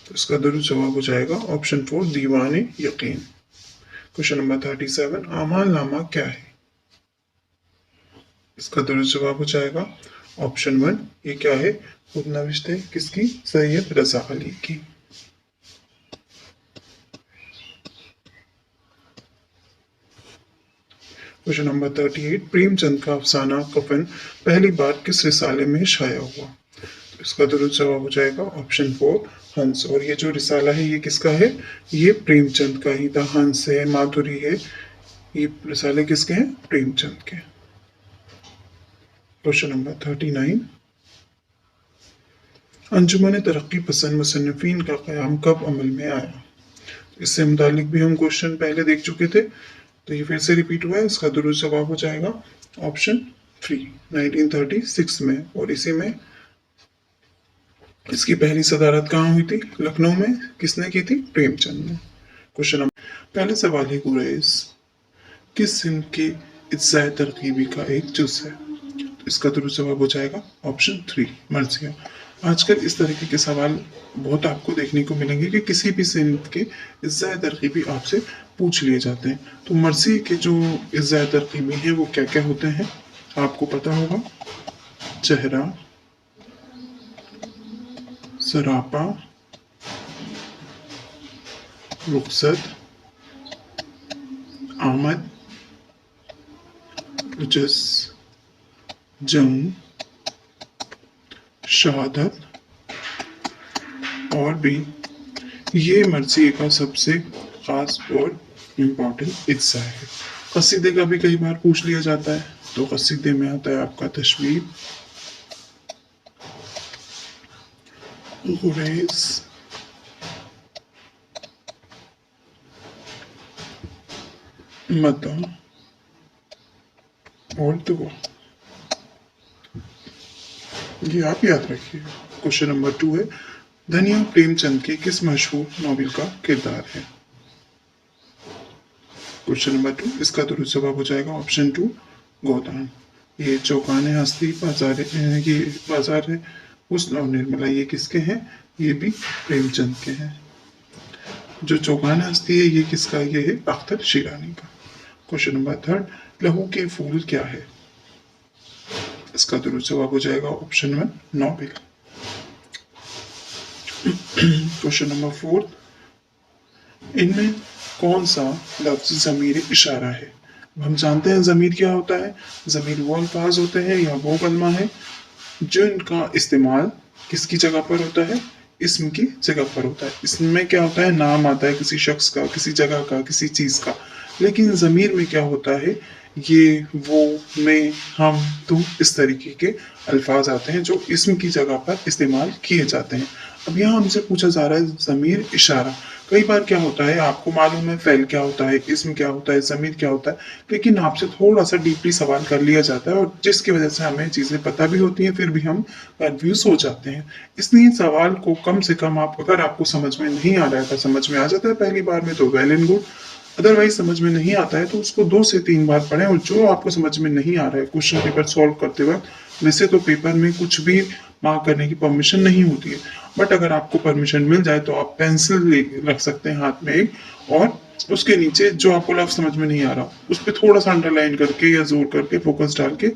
तो इसका दुरुस्त जवाब हो जाएगा ऑप्शन 4 दीवाने यकीन। क्वेश्चन नंबर 37, आमान नामा क्या है? इसका दुरुस्त जवाब हो जाएगा ऑप्शन 1 ये क्या है? खुद नविश्त है। किसकी? सैयद रजा अली की। क्वेश्चन नंबर 38, प्रेमचंद का अफसाना कफन पहली बार किस रिसाले में शाया हुआ? तो इसका दुरुस्त जवाब हो जाएगा ऑप्शन 4 हंस। और ये जो रिसाला है ये किसका है? ये प्रेमचंद का ही था। हंस है, माधुरी है, ये रिसाले किसके हैं? प्रेमचंद के। क्वेश्चन नंबर 39, अंजुमन तरक्की पसंद मुसन्निफीन का क़याम कब अमल में आया? इससे मुतालिक भी हम क्वेश्चन पहले देख चुके थे, तो ये फिर से रिपीट हुआ है। इसका दुरुस्त जवाब हो जाएगा ऑप्शन 3 1936 में। और इसी में इसकी पहली सदारत कहाँ हुई थी? लखनऊ में। किसने की थी? प्रेमचंद ने। क्वेश्चन नंबर पहले सवाल है, गुरैज किस सिंध की इज्ज़ा तरकीबी का एक जुज़ है? तो इसका दुरुस्त जवाब हो जाएगा ऑप्शन 3 मर्जिया। आजकल इस तरीके के सवाल बहुत आपको देखने को मिलेंगे कि किसी भी सिंध के इज्ज़ा तरकीबी आपसे पूछ लिए जाते हैं। तो मर्सी के जो इज्ज़ा तरकीबी हैं वो क्या क्या होते हैं आपको पता होगा? चेहरा, सरापा, रुखसत, आमद, उजस, जंग, शहादत और भी। ये मर्सी का सबसे खास और इम्पोर्टेंट हिस्सा है। कसीदे का भी कई बार पूछ लिया जाता है। तो कसीदे में आता है आपका तशबीह, गुरेज, मदह और दुआ। ये आप याद रखिएगा। क्वेश्चन नंबर 2 है, धनिया प्रेमचंद के किस मशहूर नॉवेल का किरदार है? क्वेश्चन नंबर 2, इसका दुरुस्त जवाब हो जाएगा ऑप्शन 2 गोदान। ये चौकाने हस्ती बाजार, ये बाजार है हुस्न और निर्मला, ये किसके हैं? ये भी प्रेमचंद के हैं। जो चौकाने हस्ती है ये किसका? ये है अख्तर शिरानी का। क्वेश्चन नंबर 3, लहू के फूल क्या है? इसका दुरुस्त जवाब हो जाएगा ऑप्शन 1 नोबेल। क्वेश्चन नंबर 4, इनमें कौन सा लफ्ज ज़मीर इशारा है? हम जानते हैं ज़मीर क्या होता है। ज़मीर वो अल्फाज होते हैं या वो कलमा है जिनका इस्तेमाल किसकी जगह पर होता है? इस्म की जगह पर होता है। इसमें क्या होता है? नाम आता है किसी शख्स का, किसी जगह का, किसी चीज़ का। लेकिन ज़मीर में क्या होता है? ये, वो, मैं, हम, तुम, इस तरीके के अल्फाज आते हैं जो इस्म की जगह पर इस्तेमाल किए जाते हैं। अब यहाँ हमसे पूछा जा रहा है ज़मीर इशारा। कई बार क्या होता है, आपको मालूम है फ़ेल क्या होता है, इस्म क्या होता है, ज़मीर क्या होता है, लेकिन आपसे थोड़ा सा डीपली सवाल कर लिया जाता है और जिसकी वजह से हमें चीज़ें पता भी होती हैं, फिर भी हम कन्फ्यूज हो जाते हैं। इसलिए सवाल को कम से कम आप, अगर आपको समझ में नहीं आ रहा है, समझ में आ जाता है पहली बार में तो वेल एंड गुड, अदरवाइज समझ में नहीं आता है तो उसको 2 से 3 बार पढ़ें। और जो आपको समझ में नहीं आ रहा है क्वेश्चन पेपर सॉल्व करते वक्त, वैसे तो पेपर में कुछ भी मार्क करने की परमिशन नहीं होती है, बट अगर आपको परमिशन मिल जाए तो आप पेंसिल रख सकते हैं हाथ में एक, और उसके नीचे जो आपको लफ्ज समझ में नहीं आ रहा उस पर थोड़ा सा अंडरलाइन करके या जोर करके फोकस डाल के,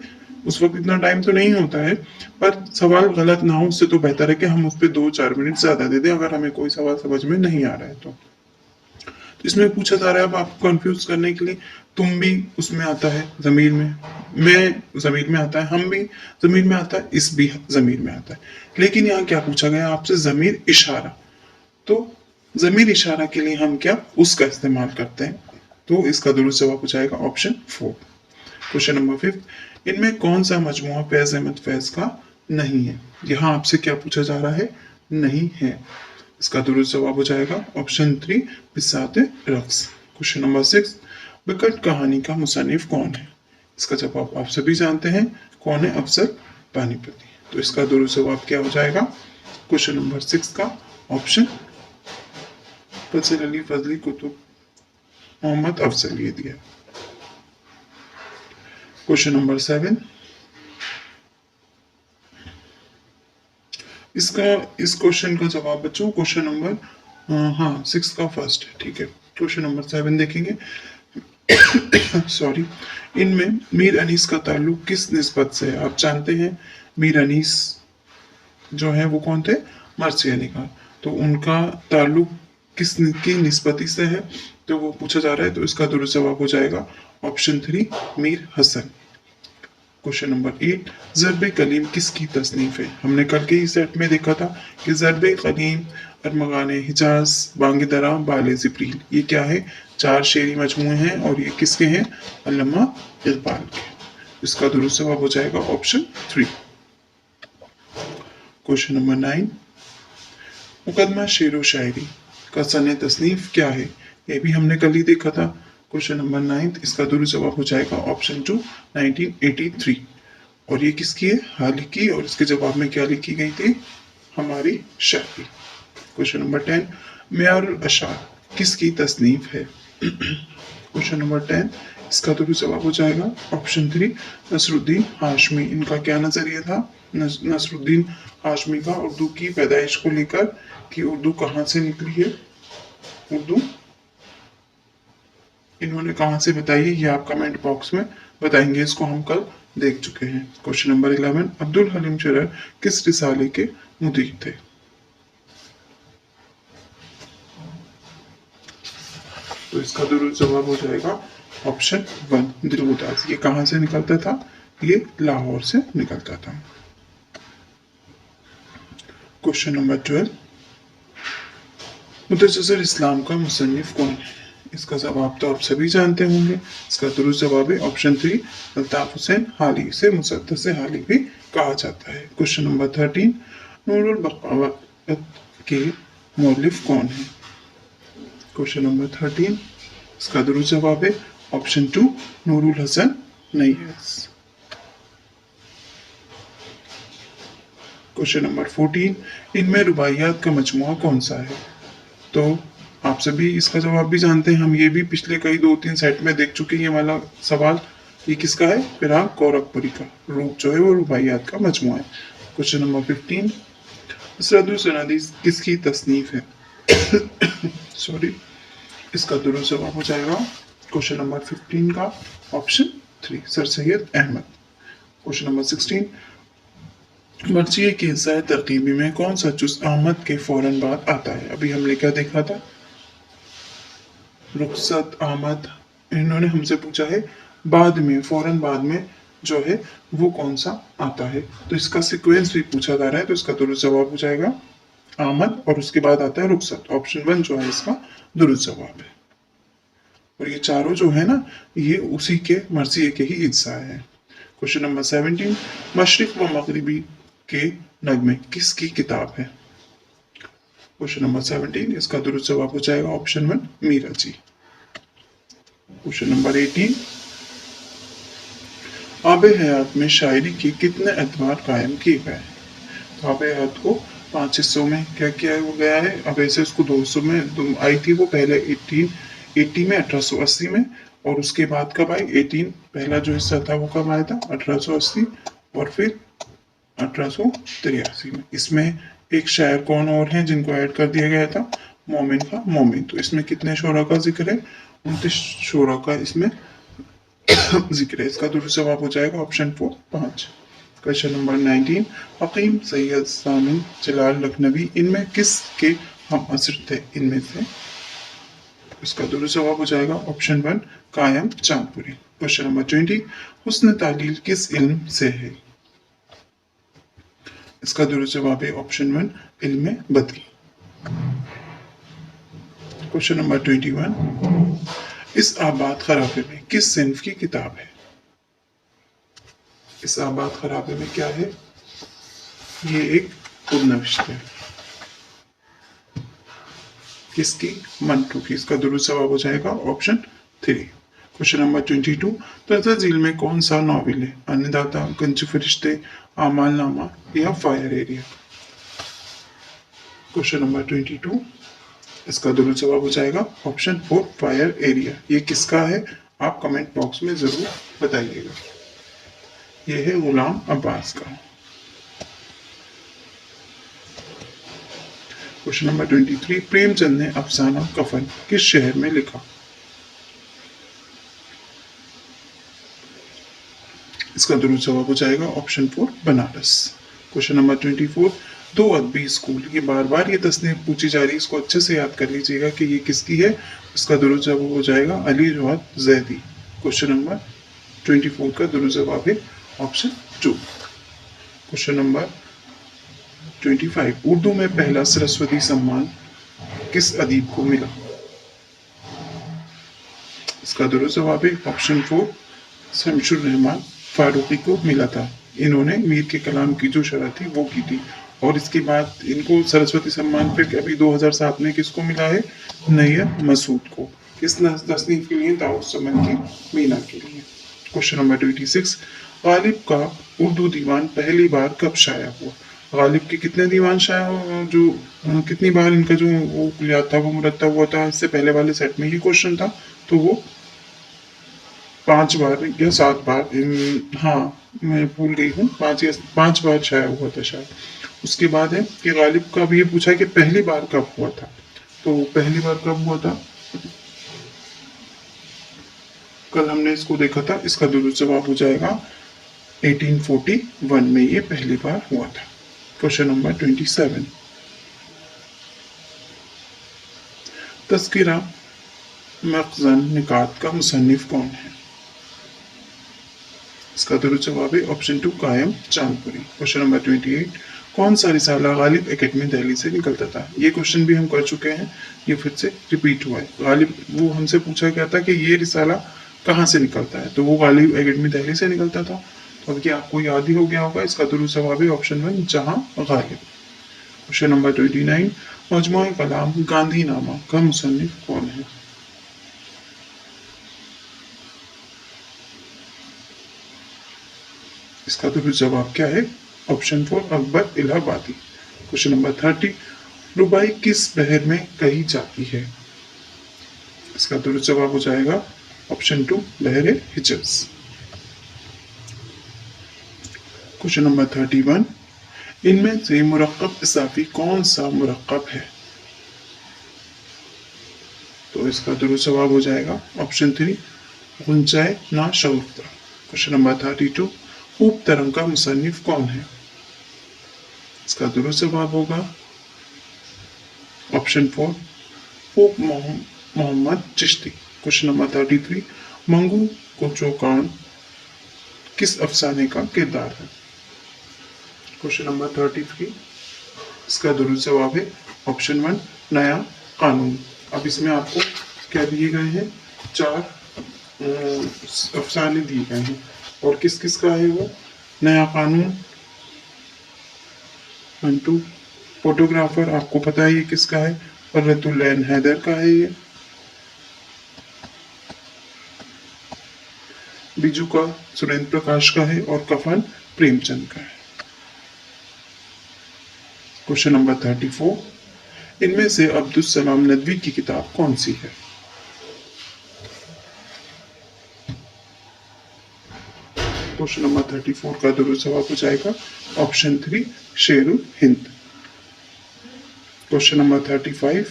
उस वक्त इतना टाइम तो नहीं होता है, पर सवाल गलत ना हो उससे तो बेहतर है कि हम उस पर 2-4 मिनट ज्यादा दे दें अगर हमें कोई सवाल समझ में नहीं आ रहा है तो। इसमें पूछा जा रहा है, अब आपको कंफ्यूज करने के लिए, तुम भी उसमें आता है जमीर में, मैं जमीर में आता है, हम भी जमीर में आता है, इस भी जमीर में आता है। लेकिन यहाँ क्या पूछा गया आपसे? जमीर इशारा। तो जमीर इशारा के लिए हम क्या उसका इस्तेमाल करते हैं? तो इसका दुरुस्त जवाब हो जाएगा ऑप्शन 4। क्वेश्चन नंबर 5, इनमें कौन सा मजमुआ फैज अहमद फैज का नहीं है? यहाँ आपसे क्या पूछा जा रहा है? नहीं है। इसका दुरुस्त जवाब हो जाएगा ऑप्शन 3 बिसात रक्स। क्वेश्चन नंबर 6, बिकट कहानी का मुसन्निफ कौन है? इसका जवाब आप सभी जानते हैं, कौन है? अफजल पानीपती। तो इसका दुरुस्त जवाब क्या हो जाएगा क्वेश्चन नंबर 6 का? ऑप्शन फजल अली फजली कुतुब मोहम्मद अफजल, ये दिया। क्वेश्चन नंबर 7, इस क्वेश्चन का जवाब बच्चों क्वेश्चन नंबर 6 का फर्स्ट है, ठीक है। क्वेश्चन नंबर 7 देखेंगे। सॉरी, इनमें मीर अनीस का ताल्लुक किस निस्बत से है? आप जानते हैं मीर अनीस जो है वो कौन थे? मर्सी अली खान। तो उनका ताल्लुक किस की निस्बती से है? तो वो पूछा जा रहा है, तो इसका दुरुस्त जवाब हो जाएगा option 3 Mir Hasan. Question number 8, Zarb Kalim किसकी तसनीफ है? हमने कल के ही सेट में देखा था कि ज़रब कलीम, अरमगान हिजाज, बांग दरा, बाले जिब्रील, ये क्या है? 4 शेरी मजमूए हैं और ये किसके हैं? अल्लामा इकबाल के। इसका दुरुस्त जवाब हो जाएगा ऑप्शन 3। क्वेश्चन नंबर 9, मुकदमा शेर व शायरी का सन तसनीफ क्या है? ये भी हमने कल ही देखा था। क्वेश्चन नंबर 9, इसका दुरुस्त जवाब हो जाएगा ऑप्शन 2 1983। और ये किसकी है? हाल ही की। और इसके जवाब में क्या लिखी गई थी? हमारी शायरी। क्वेश्चन नंबर 10, मेयारुल अशार किसकी तसनीफ है? क्वेश्चन नंबर 10, इसका दुरुस्त जवाब हो जाएगा ऑप्शन 3 नसरुद्दीन हाशमी। इनका क्या नजरिया था? नसरुद्दीन हाशमी का उर्दू की पैदाइश को लेकर कि उर्दू कहाँ से निकली है, उर्दू इन्होंने कहाँ से बताई है, ये आप कमेंट बॉक्स में बताएंगे। इसको हम कल देख चुके हैं। क्वेश्चन नंबर 11, अब्दुल हलीम शरर किस रिसाले के मुदीर थे? तो इसका दुरुस्त जवाब हो जाएगा ऑप्शन 1 दिलगुदाज। ये कहाँ से निकलता था? ये लाहौर से निकलता था। क्वेश्चन नंबर 12, मुतज़्ज़र इस्लाम का मुसन्निफ कौन है? इसका जवाब तो आप सभी जानते होंगे। इसका दुरुस्त जवाब है ऑप्शन 3 अल्ताफ हुसैन हाली। इसे मुसद्दस हाली भी कहा जाता है। क्वेश्चन नंबर 13, नूरुल बगावत के मौलिफ कौन है? क्वेश्चन नंबर 13, इसका दुरुस्त जवाब है option 2 Noorul Hasan Nayyar. Question number 14, इनमें रुबाइयात का मजमुआ कौन सा है? तो आप सभी इसका जवाब भी जानते हैं, हम ये भी पिछले कई 2-3 सेट में देख चुके हैं ये वाला सवाल। ये किसका है? फिराक गोरखपुरी का। रूप जो है वो रुबाइयात का मजमुआ है। क्वेश्चन नंबर 15, सनदी किसकी तसनीफ है? सॉरी, इसका दुरुस्त जवाब हो जाएगा क्वेश्चन नंबर 15 का option 3, Sir Syed Ahmad. Question number 16, मर्जिए के हिस्सा तरकीबी में कौन सा जुज अहमद के फौरन बाद आता है? अभी हमने क्या देखा था? रुखसत, अहमद। इन्होंने हमसे पूछा है बाद में, फौरन बाद में जो है वो कौन सा आता है। तो इसका सीक्वेंस भी पूछा जा रहा है, तो इसका दुरुस्त जवाब हो जाएगा अहमद और उसके बाद आता है रुखसत। ऑप्शन 1 जो है इसका दुरुस्त जवाब है। और ये चारों जो है ना, ये उसी के मर्जिए के ही हिस्सा है। क्वेश्चन नंबर 17, मशरिक व मगरिबी के नगमे किसकी किताब है? क्वेश्चन नंबर 17, इसका दुरुस्त जवाब हो जाएगा option 1 Meera ji. Question number 18, आब हयात में शायरी के कितने एतबार कायम किए गए हैं? तो आब हयात को 5 हिस्सों में क्या किया गया है? अब ऐसे उसको 2 हिस्सों में आई थी वो, पहले 1880 में, 1880 में, और उसके बाद कब आई? 18 पहला जो हिस्सा था वो कब आया था? 1880, और फिर 1883 में। इसमें एक शायर कौन और हैं जिनको ऐड कर दिया गया था? मोमिन का मोमिन। तो इसमें कितने शोरा का जिक्र है? 29 शोरा का इसमें जिक्र है। इसका दुरुस्त जवाब हो जाएगा ऑप्शन 4 5। क्वेश्चन नंबर 19, हकीम, सैयद, सामिन, जलाल, लखनवी इनमें किस के हम असर थे? इनमें से इसका दुरुस्त जवाब हो जाएगा ऑप्शन 1 कायम चांदपुरी। क्वेश्चन नंबर 20, हुस्न तालील किस इल्म से है? इसका दुरुस्त जवाब है ऑप्शन 1 इल्म बदली। क्वेश्चन नंबर 21, इस आबाद खराबे में किस सिंफ की किताब है? इस आबाद खराबे में क्या है? ये एक खुदनविश्त है। किसकी? मंटू की। इसका दुरुस्त जवाब हो जाएगा ऑप्शन 3। क्वेश्चन नंबर 22, तज़ा झील में कौन सा नॉवेल है? अन्नदाता, गंज फरिश्ते, आमालनामा या फायर एरिया? क्वेश्चन नंबर 22, इसका दुरुस्त जवाब हो जाएगा ऑप्शन 4 फायर एरिया। ये किसका है? आप कमेंट बॉक्स में जरूर बताइएगा। यह है गुलाम अब्बास का। क्वेश्चन नंबर 23, प्रेमचंद ने अफसाना कफन किस शहर में लिखा? इसका दुरुस्त जवाब हो जाएगा ऑप्शन 4 बनारस। क्वेश्चन नंबर 24, दो अदबी स्कूल। ये बार बार ये तस्नीफ पूछी जा रही है, इसको अच्छे से याद कर लीजिएगा कि ये किसकी है। इसका दुरुस्त जवाब हो जाएगा अली जवाद जैदी। क्वेश्चन नंबर 24 का दुरुस्त जवाब है ऑप्शन 2। क्वेश्चन नंबर 25, उर्दू में पहला सरस्वती सम्मान किस अदीब को मिला? इसका दुरुस्त जवाब है ऑप्शन 4 शमशुर रहमान फारूकी को मिला था। इन्होंने मीर के कलाम की जो शरह थी वो की थी। और इसके बाद इनको सरस्वती सम्मान फिर अभी 2007 में किसको मिला है? नैयर मसूद को। किस तसनीफ के लिए? दाऊद समन की मीना के लिए। क्वेश्चन नंबर 26, गालिब का उर्दू दीवान पहली बार कब शाया हुआ? गालिब के कितने दीवान शाया, जो कितनी बार इनका जो वो याद था वो मुरतब हुआ था? इससे पहले वाले सेट में ये क्वेश्चन था, तो वो 5 बार या 7 बार, हाँ मैं भूल गई हूँ, 5 बार शाया हुआ था शायद। उसके बाद है कि गालिब का भी ये पूछा कि पहली बार कब हुआ था, तो पहली बार कब हुआ था? कल हमने इसको देखा था। इसका दुरुस्त जवाब हो जाएगा 1841 में ये पहली बार हुआ था। क्वेश्चन नंबर 27, तज़किरा मखज़न निकात का मुसन्निफ कौन है? इसका दुरुस्त जवाब है ऑप्शन 2 कायम चांदपुरी। क्वेश्चन नंबर 28, कौन सा रिसाला गालिब एकेडमी दिल्ली से निकलता था? ये क्वेश्चन भी हम कर चुके हैं, ये फिर से रिपीट हुआ है। गालिब, वो हमसे पूछा गया था कि ये रिसाला कहाँ से निकलता है, तो वो गालिब एकेडमी दिल्ली से निकलता था। तो अब ये आपको याद ही हो गया होगा। इसका दुरुस्त जवाब है ऑप्शन 1 जहां गालिब। क्वेश्चन नंबर 29, मजमुआ कलाम गांधीनामा का मुसन्निफ कौन है? इसका दुरुस्त जवाब क्या है? ऑप्शन 4 अकबर इलाहाबादी। क्वेश्चन नंबर 30, रुबाई किस बहर में कही जाती है? इसका दुरुस्त जवाब हो जाएगा ऑप्शन 2 बहर हिजज। क्वेश्चन नंबर 31, इनमें से मुरक्कब इजाफी कौन सा मुरक्कब है? तो इसका दुरुस्त जवाब हो जाएगा ऑप्शन 3 गुंजाए ना शगुफ्ता। क्वेश्चन नंबर 32, ऊब तरंग का मुसन्निफ कौन है? इसका दुरुस्त जवाब होगा ऑप्शन 4 ऊब मोहम्मद चिश्ती। क्वेश्चन नंबर 33, मंगू कोचोकान किस अफसाने का किरदार है? क्वेश्चन नंबर 33, इसका दुरुस्त जवाब है ऑप्शन 1 नया कानून। अब इसमें आपको क्या दिए गए हैं? 4 अफसाने दिए गए हैं और किस किस का है वो? नया कानून 1 2, फोटोग्राफर आपको पता है ये किसका है? फर्रतुल ऐन हैदर का है ये। बीजू का सुरेंद्र प्रकाश का है और कफन प्रेमचंद का है। क्वेश्चन नंबर 34, इनमें से अब्दुल सलाम नदवी की किताब कौन सी है? क्वेश्चन नंबर 34 का दुरुस्त जवाब हो जाएगा option 3 Sherul Hind. Question number 35,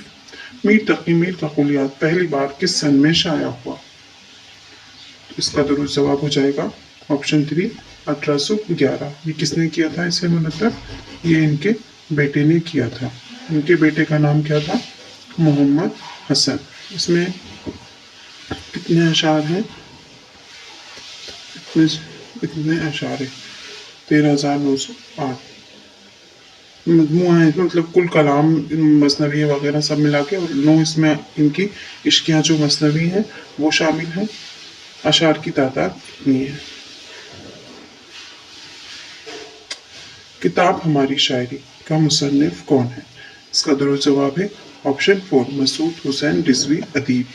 Mir Taqi Mir का कुलियात पहली बार किस सन में शाया हुआ? इसका दुरुस्त जवाब हो जाएगा ऑप्शन 3 1811। ये किसने किया था इसे मुनत्तर? ये इनके बेटे ने किया था। इनके बेटे का नाम क्या था? मोहम्मद हसन। इसमें कितने अशार हैं? इतने अशार है 13,908 मजमुआ है। मतलब कुल कलाम मसनवी वगैरह सब मिला के, और 9 इसमें इनकी इश्कियाँ जो मसनवी हैं वो शामिल हैं। अशार की तादाद इतनी है। किताब हमारी शायरी का मुसन्निफ कौन है? इसका दुरुस्त जवाब है ऑप्शन 4 मसूद हुसैन रिजवी अदीब।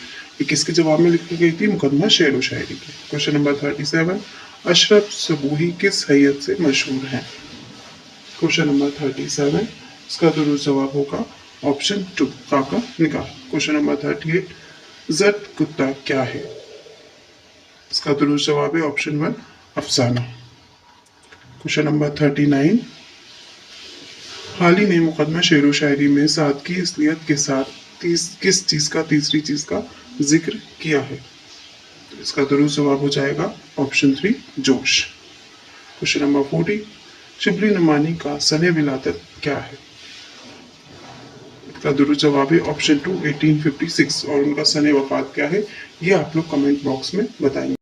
ये किसके जवाब में लिखी गई थी? मुकदमा शेर व शायरी की। क्वेश्चन नंबर 37, अशरफ सबूही किस हैयत से मशहूर हैं? क्वेश्चन नंबर 37, इसका दुरुस्त जवाब होगा ऑप्शन 2 खाका निकाह। क्वेश्चन नंबर 38, जट कुत्ता क्या है? इसका दुरुस्त जवाब है ऑप्शन 1 अफसाना। क्वेश्चन नंबर 39, हाल ही ने मुकदमा शेर व शायरी में सादगी असलियत के साथ किस चीज का तीसरी चीज का जिक्र किया है? तो इसका दुरुस्त जवाब हो जाएगा ऑप्शन 3 जोश। क्वेश्चन नंबर 40, शिबली नुमानी का सने विलादत क्या है? इसका दुरुस्त जवाब है ऑप्शन 2 1856। और उनका सने वफात क्या है ये आप लोग कमेंट बॉक्स में बताएंगे।